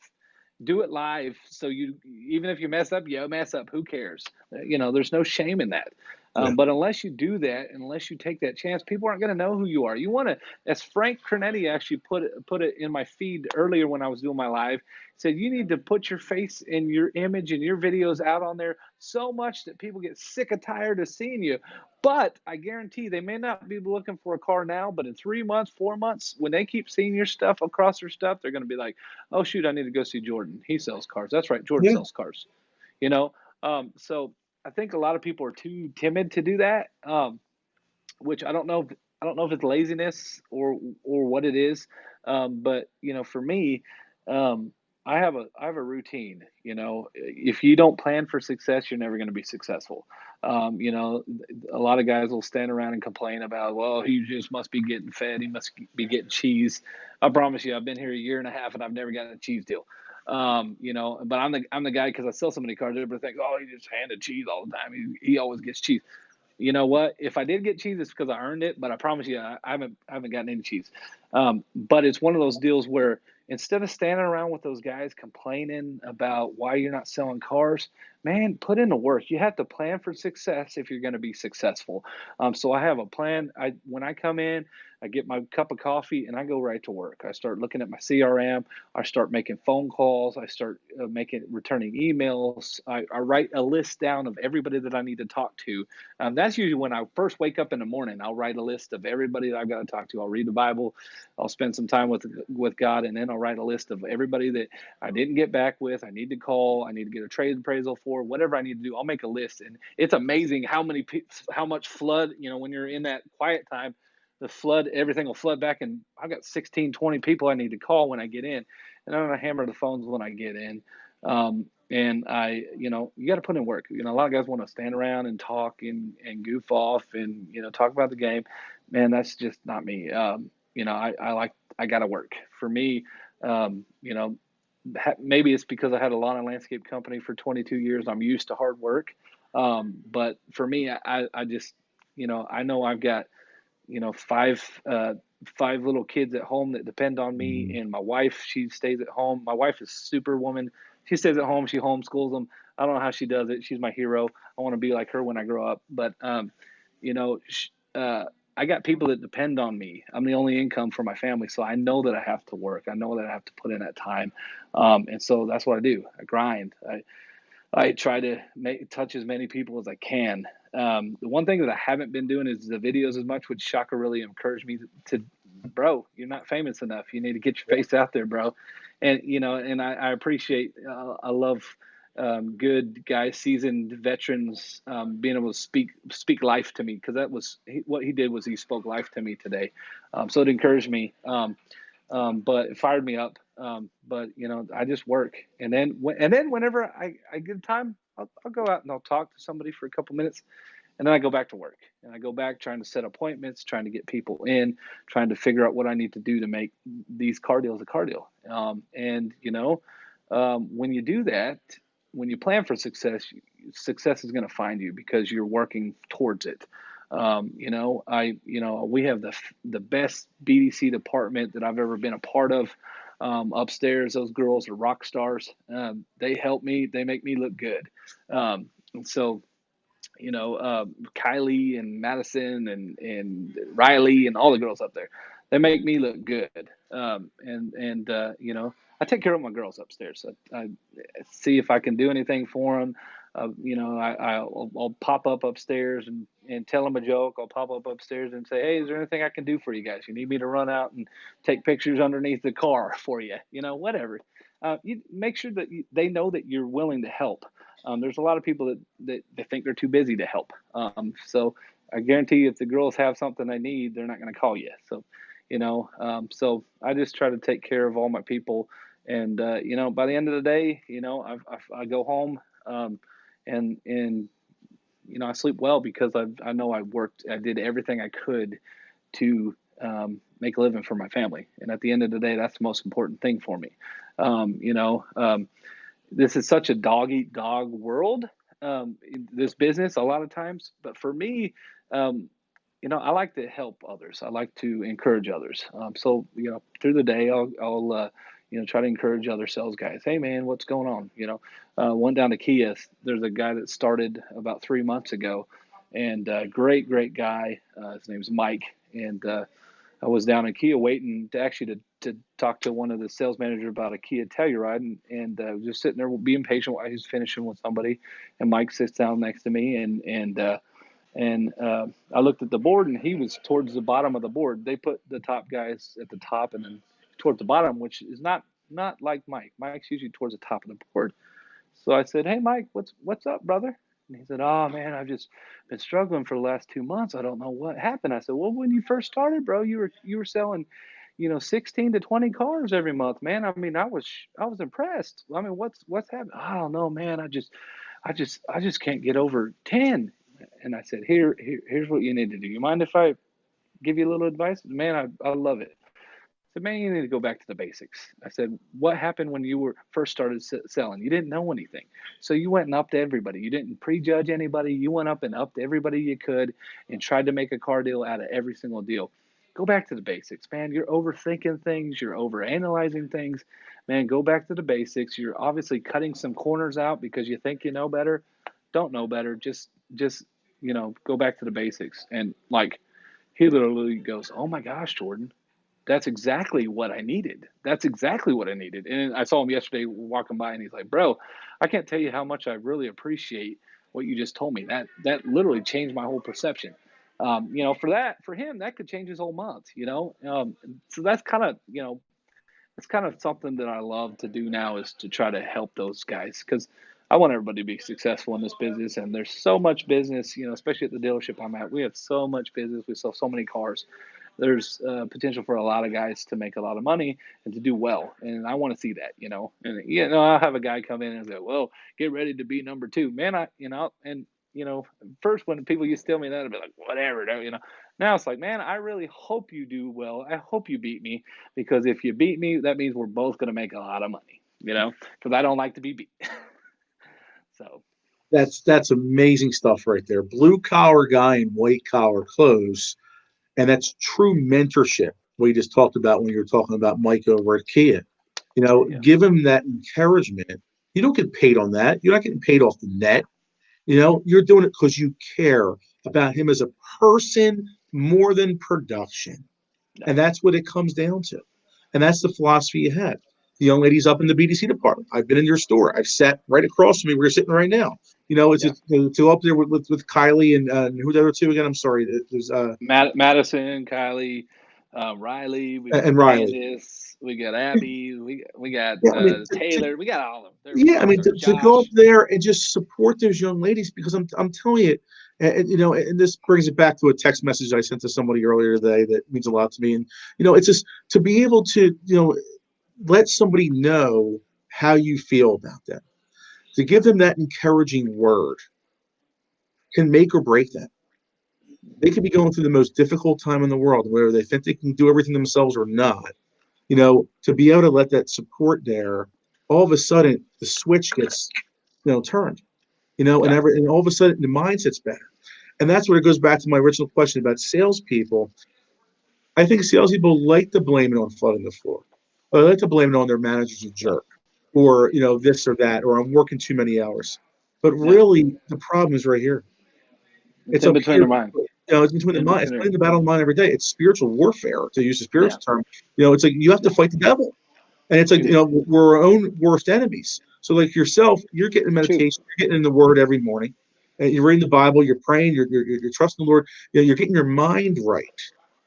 do it live. So you, even if you mess up, you mess up. Who cares? There's no shame in that. Yeah. But unless you do that, unless you take that chance, people aren't going to know who you are. You want to, as Frank Cornetti actually put it in my feed earlier when I was doing my live, said you need to put your face and your image and your videos out on there so much that people get sick and tired of seeing you. But I guarantee they may not be looking for a car now, but in 3 months, 4 months, when they keep seeing your stuff across their stuff, they're going to be like, "Oh shoot, I need to go see Jordan. He sells cars. That's right, Jordan Yeah. sells cars." You know, so I think a lot of people are too timid to do that, which I don't know. I don't know if it's laziness or what it is, but for me, um, I have a routine. If you don't plan for success, you're never going to be successful. A lot of guys will stand around and complain about, well, he just must be getting fed. He must be getting cheese. I promise you, I've been here a year and a half and I've never gotten a cheese deal. But I'm the guy because I sell so many cars. Everybody thinks, oh, he just handed cheese all the time. He always gets cheese. You know what? If I did get cheese, it's because I earned it. But I promise you, I haven't gotten any cheese. But it's one of those deals where instead of standing around with those guys complaining about why you're not selling cars, man, put in the work. You have to plan for success if you're going to be successful. So I have a plan. When I come in, I get my cup of coffee and I go right to work. I start looking at my CRM. I start making phone calls. I start returning emails. I write a list down of everybody that I need to talk to. That's usually when I first wake up in the morning. I'll write a list of everybody that I've got to talk to. I'll read the Bible. I'll spend some time with God, and then I'll write a list of everybody that I didn't get back with. I need to call. I need to get a trade appraisal for. Whatever I need to do, I'll make a list. And it's amazing how much flood. When you're in that quiet time, everything will flood back, and I've got 16, 20 people I need to call when I get in, and I'm gonna hammer the phones when I get in. And you got to put in work. A lot of guys want to stand around and talk and goof off and, talk about the game. Man, that's just not me. I got to work. For me, maybe it's because I had a lawn and landscape company for 22 years. I'm used to hard work. But for me, I just, I know I've got, five, five little kids at home that depend on me, and my wife, she stays at home. My wife is superwoman. She stays at home. She homeschools them. I don't know how she does it. She's my hero. I want to be like her when I grow up. But you know, sh- uh, I got people that depend on me. I'm the only income for my family, so I know that I have to work. I know that I have to put in that time, and so that's what I do. I grind. I try to touch as many people as I can. The one thing that I haven't been doing is the videos as much, which Shaka really encouraged me to, bro, you're not famous enough. You need to get your face out there, bro. And, I appreciate, I love good guys, seasoned veterans, being able to speak life to me. Cause what he did was he spoke life to me today. So it encouraged me. But it fired me up. But I just work, and then whenever I get time, I'll go out and I'll talk to somebody for a couple minutes, and then I go back to work, and I go back trying to set appointments, trying to get people in, trying to figure out what I need to do to make these car deals a car deal. When you do that, when you plan for success, success is going to find you because you're working towards it. We have the best BDC department that I've ever been a part of. Upstairs, those girls are rock stars. They help me. They make me look good. And so, Kylie and Madison and Riley and all the girls up there, they make me look good. I take care of my girls upstairs. I see if I can do anything for them. I'll pop up upstairs and tell them a joke. I'll pop up upstairs and say, hey, is there anything I can do for you guys? You need me to run out and take pictures underneath the car for you? Whatever. You make sure that they know that you're willing to help. There's a lot of people that think they're too busy to help. So I guarantee you, if the girls have something they need, they're not going to call you. So, so I just try to take care of all my people. And, by the end of the day, I go home, and I sleep well because I know I did everything I could to make a living for my family. And at the end of the day, that's the most important thing for me. This is such a dog eat dog world, this business a lot of times. But for me, I like to help others. I like to encourage others. So, through the day, I'll try to encourage other sales guys. Hey, man, what's going on? Went down to Kia. There's a guy that started about 3 months ago, and great guy. His name's Mike, and I was down in Kia waiting to talk to one of the sales managers about a Kia Telluride, and just sitting there being patient while he's finishing with somebody. And Mike sits down next to me, and I looked at the board, and he was towards the bottom of the board. They put the top guys at the top, and then towards the bottom, which is not like Mike. Mike's usually towards the top of the board. So I said, "Hey, Mike, what's up, brother?" And he said, "Oh man, I've just been struggling for the last 2 months. I don't know what happened." I said, "Well, when you first started, bro, you were selling, 16 to 20 cars every month, man. I mean, I was impressed. I mean, what's happened? I don't know, man. I just can't get over 10." And I said, here's what you need to do. You mind if I give you a little advice? Man, I love it. I said, man, you need to go back to the basics. I said, what happened when you were first started selling? You didn't know anything. So you went and upped everybody. You didn't prejudge anybody. You went up and upped everybody you could and tried to make a car deal out of every single deal. Go back to the basics, man. You're overthinking things. You're overanalyzing things. Man, go back to the basics. You're obviously cutting some corners out because you think you know better. Don't know better. Just go back to the basics. And like, he literally goes, "Oh my gosh, Jordan, that's exactly what I needed. That's exactly what I needed." And I saw him yesterday walking by, and he's like, "Bro, I can't tell you how much I really appreciate what you just told me. That literally changed my whole perception." For him, that could change his whole month. So that's kind of something that I love to do now, is to try to help those guys, because I want everybody to be successful in this business. And there's so much business, especially at the dealership I'm at. We have so much business. We sell so many cars. There's potential for a lot of guys to make a lot of money and to do well. And I want to see that. And I'll have a guy come in and say, "Well, get ready to be number two." Man, first when people used to tell me that, I'd be like, whatever. Now it's like, man, I really hope you do well. I hope you beat me, because if you beat me, that means we're both going to make a lot of money, because I don't like to be beat. So That's amazing stuff right there. Blue collar guy in white collar clothes, and that's true mentorship. We just talked about when you were talking about Mike over at Kia. yeah, Give him that encouragement. You don't get paid on that. You're not getting paid off the net. You're doing it because you care about him as a person more than production. yeah, And that's what it comes down to. And that's the philosophy you had. The young lady's up in the BDC department. I've been in your store. I've sat right across from me. We're sitting right now. It's yeah. to up there with Kylie and who the other two again? I'm sorry. There's Madison, Kylie, Riley. We got and Riley. Candace. We got Abby. We got Yeah, I mean, Taylor. We got all of them. yeah, I All mean, there. to go up Josh. there and just support those young ladies, because I'm telling you, and this brings it back to a text message I sent to somebody earlier today that means a lot to me. And it's just to be able to let somebody know how you feel about them, to give them that encouraging word, can make or break them. They could be going through the most difficult time in the world, whether they think they can do everything themselves or not. To be able to let that support there, all of a sudden the switch gets turned. Yeah, And all of a sudden the mindset's better. And that's where it goes back to my original question about salespeople. I think salespeople like to blame it on flooding the floor. Or they like to blame it on their manager's a yeah, jerk, or this or that, or I'm working too many hours. But yeah. really, the problem is right here. It's It's in up between here. their mind. It's between the In mind. It's between their playing the battle of the mind every day. It's spiritual warfare, to use a yeah, spiritual term. It's like you have to yeah. fight the devil. And it's like, You do. we're our own worst enemies. So like yourself, you're getting True. meditation, you're getting in the word every morning, and you're reading the Bible, you're praying, you're trusting the Lord, you're getting your mind right.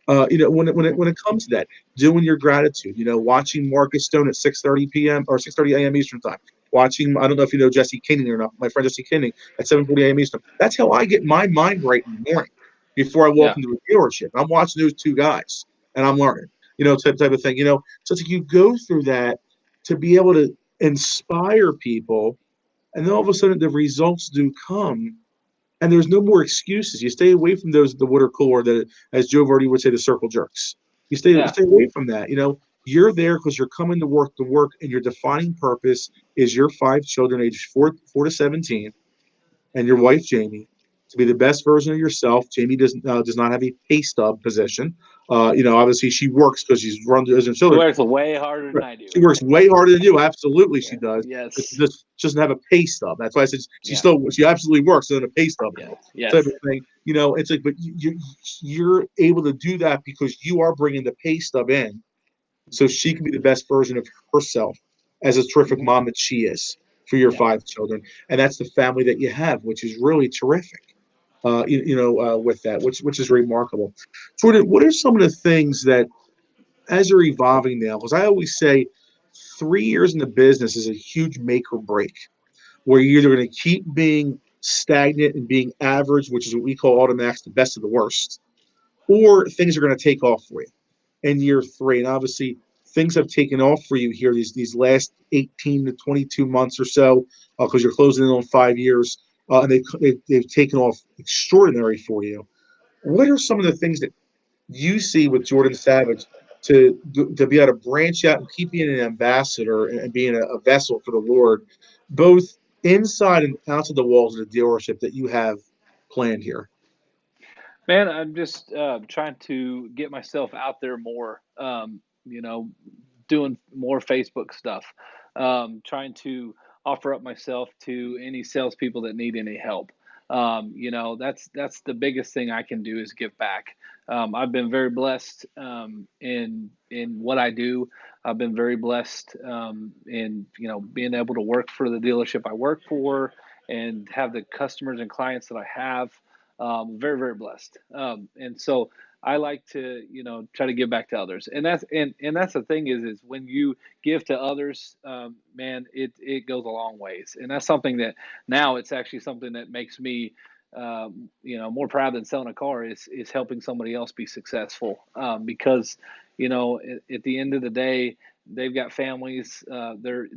When it comes to that, doing your gratitude, watching Marcus Stone at 6:30 p.m. or 6:30 a.m. Eastern time, watching. I don't know if you know Jesse Kinning or not. My friend Jesse Kinning at 7:40 a.m. Eastern. That's how I get my mind right in the morning before I walk Yeah. into a dealership. I'm watching those two guys and I'm learning. Type of thing. So it's like you go through that to be able to inspire people, and then all of a sudden the results do come, and there's no more excuses. You stay away from those the water cooler that, as Joe Verdi would say, the circle jerks. You stay Yeah. stay away from that. You're there because you're coming to work, and your defining purpose is your 5 children, aged 4 to 17, and your wife Jamie, to be the best version of yourself. Jamie does not have a pay stub position. Obviously she works because she's run as her She children. works way harder than I do. She works way harder than you. Absolutely, she Yeah. does. But Yes. she doesn't have a pay stub. That's why I said Yeah. she absolutely works on a pay stub Yeah. type Yes. of thing. It's like, but you're able to do that because you are bringing the pay stub in, so she can be the best version of herself as a terrific Mm-hmm. mom that she is for your Yeah. 5 children, and that's the family that you have, which is really terrific. With that, which is remarkable. Jordan, what are some of the things that, as you're evolving now, because I always say 3 years in the business is a huge make or break, where you're either going to keep being stagnant and being average, which is what we call Automax, the best of the worst, or things are going to take off for you in year 3. And obviously, things have taken off for you here these last 18 to 22 months or so, because you're closing in on 5 years, and they've taken off extraordinary for you. What are some of the things that you see with Jordan Savage to be able to branch out and keep being an ambassador and being a vessel for the Lord, both inside and outside the walls of the dealership that you have planned here? Man, I'm just trying to get myself out there more. Doing more Facebook stuff, trying to offer up myself to any salespeople that need any help. That's the biggest thing I can do is give back. I've been very blessed in what I do. I've been very blessed in being able to work for the dealership I work for and have the customers and clients that I have. Very, very blessed. And so I like to, try to give back to others. And that's the thing is when you give to others, man, it goes a long ways. And that's something that now it's actually something that makes me, more proud than selling a car is helping somebody else be successful. Because, at the end of the day, they've got families, they're,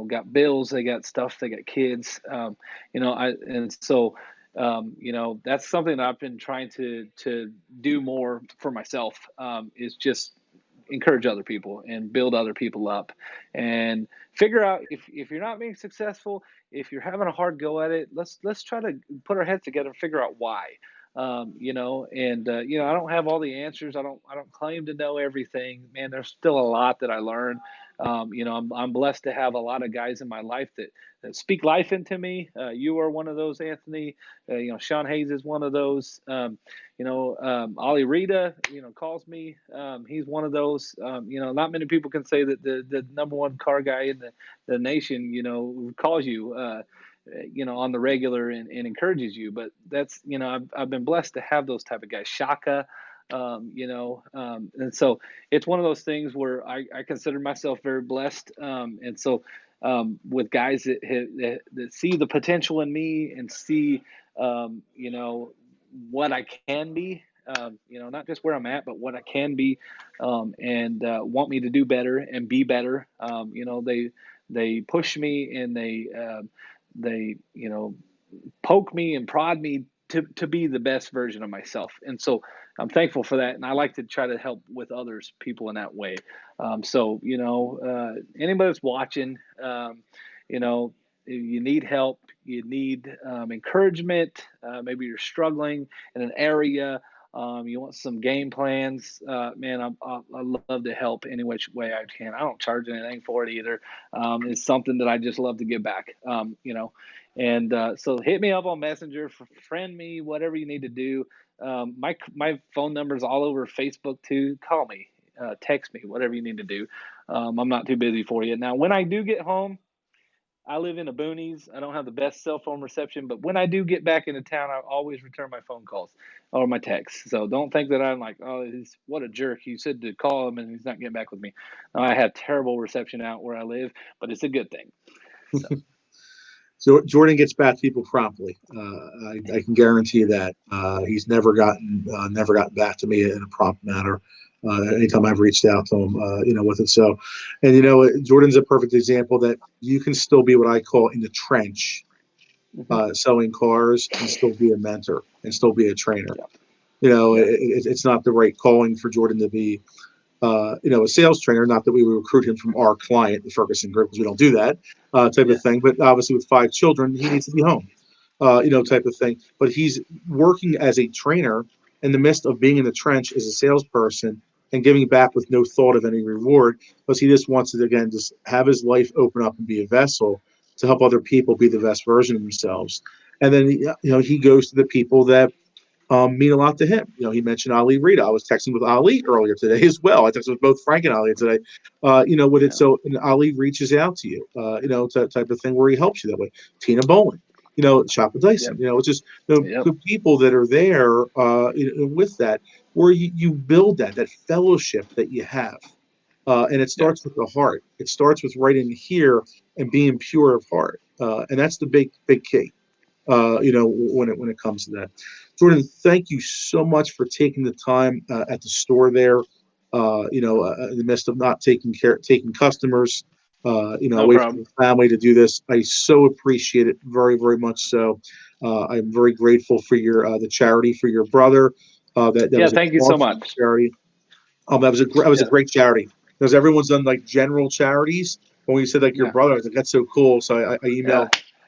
got bills, they got stuff, they got kids. And so, that's something that I've been trying to do more for myself, is just encourage other people and build other people up and figure out if you're not being successful, if you're having a hard go at it, let's try to put our heads together and figure out why. I don't have all the answers. I don't claim to know everything, man. There's still a lot that I learn. I'm blessed to have a lot of guys in my life that speak life into me. You are one of those, Anthony. Sean Hayes is one of those. Ollie Rita, calls me. He's one of those. Not many people can say that the number one car guy in the nation, calls you, on the regular and encourages you. But that's, I've been blessed to have those type of guys. Shaka, and so it's one of those things where I consider myself very blessed. And so with guys that see the potential in me and see, what I can be, not just where I'm at, but what I can be, and want me to do better and be better. They push me and they poke me and prod me to be the best version of myself. And so I'm thankful for that. And I like to try to help with others, people in that way. Anybody that's watching, you know, you need help, you need encouragement, maybe you're struggling in an area, you want some game plans, man, I love to help any which way I can. I don't charge anything for it either. It's something that I just love to give back, and so hit me up on Messenger, friend me, whatever you need to do. My phone number is all over Facebook too. Call me, text me, whatever you need to do. I'm not too busy for you. Now, when I do get home, I live in the boonies. I don't have the best cell phone reception, but when I do get back into town, I always return my phone calls or my texts. So don't think that I'm like, oh, what a jerk. You said to call him and he's not getting back with me. No, I have terrible reception out where I live, but it's a good thing. So So Jordan gets back to people promptly. I can guarantee you that. He's never gotten back to me in a prompt manner. Anytime I've reached out to him, with it. So, and Jordan's a perfect example that you can still be what I call in the trench, selling cars, and still be a mentor and still be a trainer. yeah, yeah, It's not the right calling for Jordan to be a sales trainer. Not that we would recruit him from our client, the Ferguson Group, because we don't do that type yeah, of thing. But obviously, with 5 children, he needs to be home, type of thing. But he's working as a trainer in the midst of being in the trench as a salesperson and giving back with no thought of any reward, because he just wants to again just have his life open up and be a vessel to help other people be the best version of themselves. And then he goes to the people that mean a lot to him. He mentioned Ali Rita. I was texting with Ali earlier today as well. I texted with both Frank and Ali today. With it, yeah, so and Ali reaches out to you, type of thing where he helps you that way. Tina Bowen, Shop with Dyson. yep, It's just the yep, good people that are there with that, where you build that fellowship that you have. And it yeah, starts with the heart. It starts with right in here and being pure of heart. And that's the big key when it comes to that. Jordan, thank you so much for taking the time at the store there. In the midst of not taking customers, no away from problem. the family to do this, I so appreciate it very, very much. So, I'm very grateful for the charity for your brother. That Yeah, was an thank you so awesome much. charity. That was a Yeah, great charity because everyone's done like general charities. When you said like your yeah, brother, I was like, that's so cool. So I yeah,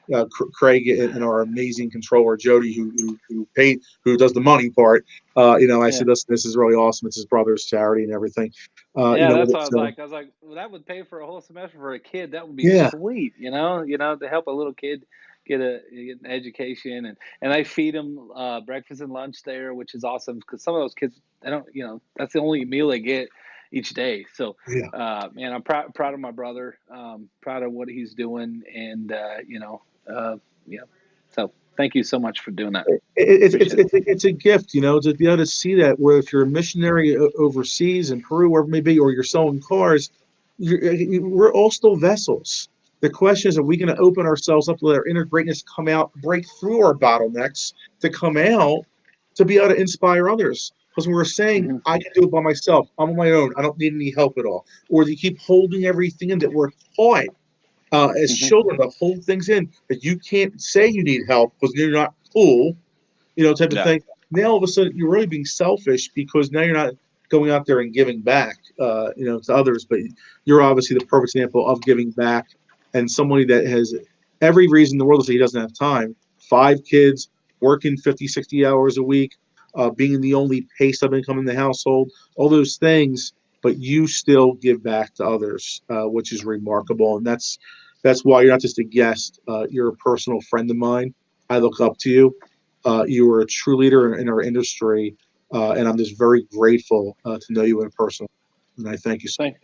emailed Craig and our amazing controller Jody, who does the money part. I yeah. said, listen, this is really awesome. It's his brother's charity and everything. Yeah, With that's it. what I was So like. I was like, well, that would pay for a whole semester for a kid. That would be yeah, sweet, to help a little kid get an education, and I feed them breakfast and lunch there, which is awesome because some of those kids they don't, that's the only meal they get each day. So, yeah. man, I'm proud of my brother, proud of what he's doing, and yeah. So, thank you so much for doing that. Appreciate it. It's a gift, to be able to see that. Where if you're a missionary overseas in Peru, wherever it may be, or you're selling cars, we're all still vessels. The question is, are we going to Yeah. open ourselves up to let our inner greatness come out, break through our bottlenecks to come out, to be able to inspire others? Because we're saying, Hmm. I can do it by myself. I'm on my own. I don't need any help at all. Or do you keep holding everything in that we're taught as Hmm. children to hold things in that you can't say you need help because you're not cool, type of Yeah. thing. Now all of a sudden you're really being selfish because now you're not going out there and giving back, to others. But you're obviously the perfect example of giving back, and somebody that has every reason in the world to say he doesn't have time. 5 kids, working 50, 60 hours a week, being the only pay stub income in the household, all those things. But you still give back to others, which is remarkable, and that's why you're not just a guest. You're a personal friend of mine. I look up to you. You are a true leader in our industry, and I'm just very grateful to know you in person. And I thank you so Thank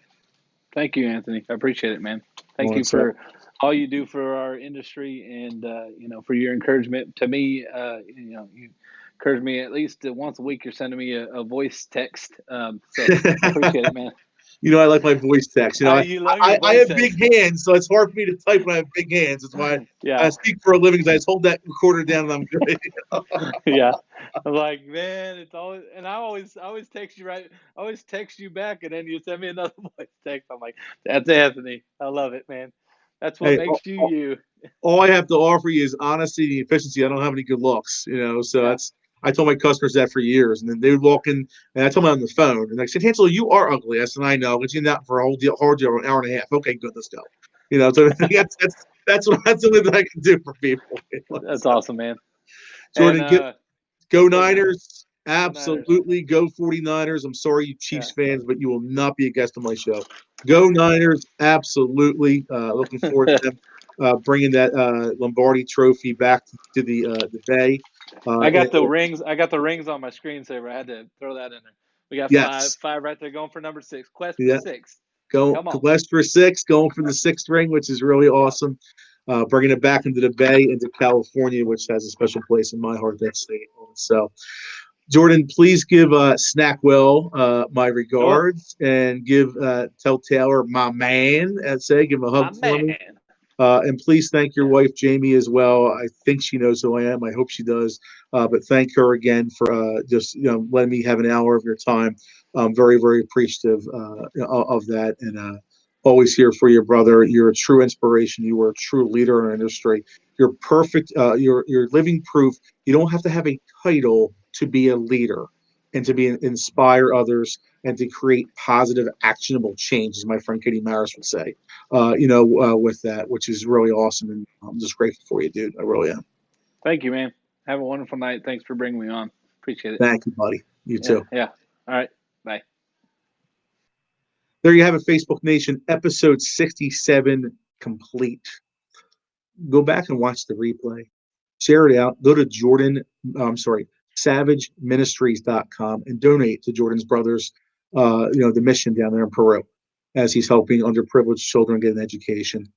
Thank you, Anthony. I appreciate it, man. Thank you much. So, for all you do for our industry and for your encouragement to me. You encourage me at least once a week. You're sending me a voice text, so I appreciate it, man. I like my voice text. You love your I voice have big text. hands, so it's hard for me to type when I have big hands. That's why I Yeah, speak for a living. Because I just hold that recorder down and I'm good. yeah. I'm like, man, it's always, and I always text you right. I always text you back, and then you send me another voice text. I'm like, that's Anthony. I love it, man. That's what Hey, makes you you. all I have to offer you is honesty and efficiency. I don't have any good looks, so Yeah. that's I told my customers that for years, and then they would walk in, and I told them on the phone, and I said, "Hansel, you are ugly." I said, "I know, but you're not for a whole deal, hard deal, an hour and a half." Okay, good, let's go. So that's something that I can do for people. That's So, awesome, man. And Jordan, go go Niners. Niners, Go Niners. absolutely go 49ers. I'm sorry, you Yeah. Chiefs fans, but you will not be a guest on my show. Go Niners, absolutely. Looking forward to them bringing that Lombardi Trophy back to the Bay. I got the And rings. I got the rings on my screensaver. I had to throw that in there. We got five, yes, five right there going for number six. Quest for yeah, six. go Come on. West for 6, going for the sixth ring, which is really Yeah. awesome. Bringing it back into the Bay, into California, which has a special place in my heart. That state. So, Jordan, please give Snackwell my Oh, regards and tell Taylor, my man, give him a my hug for me. man. And please thank your wife, Jamie, as well. I think she knows who I am. I hope she does. But thank her again for just letting me have an hour of your time. I'm very, very appreciative of that. And always here for your brother. You're a true inspiration. You are a true leader in our industry. You're perfect. You're living proof. You don't have to have a title to be a leader and to be inspire others and to create positive, actionable change, as my friend Katie Maris would say. With that, which is really awesome, and I'm just grateful for you, dude. I really am. Thank you, man. Have a wonderful night. Thanks for bringing me on. Appreciate it. Thank you, buddy. You Yeah, too. yeah. All right. Bye. There you have it, Facebook Nation, episode 67 complete. Go back and watch the replay. Share it out. Go to savageministries.com and donate to Jordan's brothers, the mission down there in Peru, as he's helping underprivileged children get an education.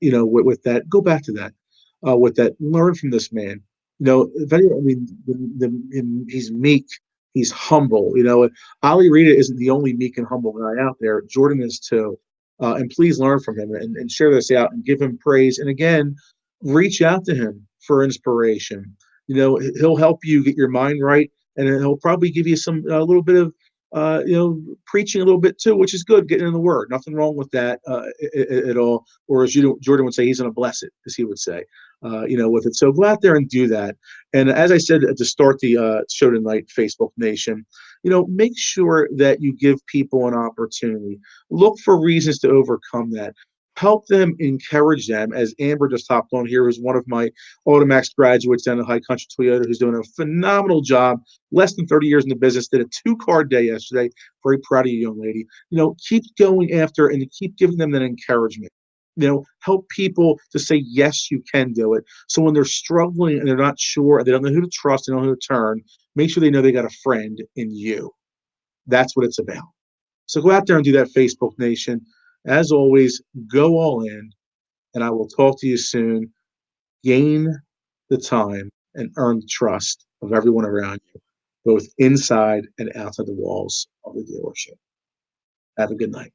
With that, go back to that. With that, learn from this man. If anyone, I mean, he's meek, he's humble. Ali Rita isn't the only meek and humble guy out there. Jordan is too. And please learn from him and share this out and give him praise. And again, reach out to him for inspiration. He'll help you get your mind right, and he'll probably give you some a little bit of preaching a little bit too, which is good, getting in the word. Nothing wrong with that at all. Or as Jordan would say, he's going to bless it, as he would say, with it. So go out there and do that. And as I said to start the show tonight, Facebook Nation, make sure that you give people an opportunity. Look for reasons to overcome that. Help them, encourage them, as Amber just hopped on here, who's one of my Automax graduates down at High Country Toyota, who's doing a phenomenal job, less than 30 years in the business, did a 2-car day yesterday. Very proud of you, young lady. Keep going after and keep giving them that encouragement. Help people to say, yes, you can do it. So when they're struggling and they're not sure, they don't know who to trust, they don't know who to turn, make sure they know they got a friend in you. That's what it's about. So go out there and do that, Facebook Nation. As always, go all in, and I will talk to you soon. Gain the time and earn the trust of everyone around you, both inside and outside the walls of the dealership. Have a good night.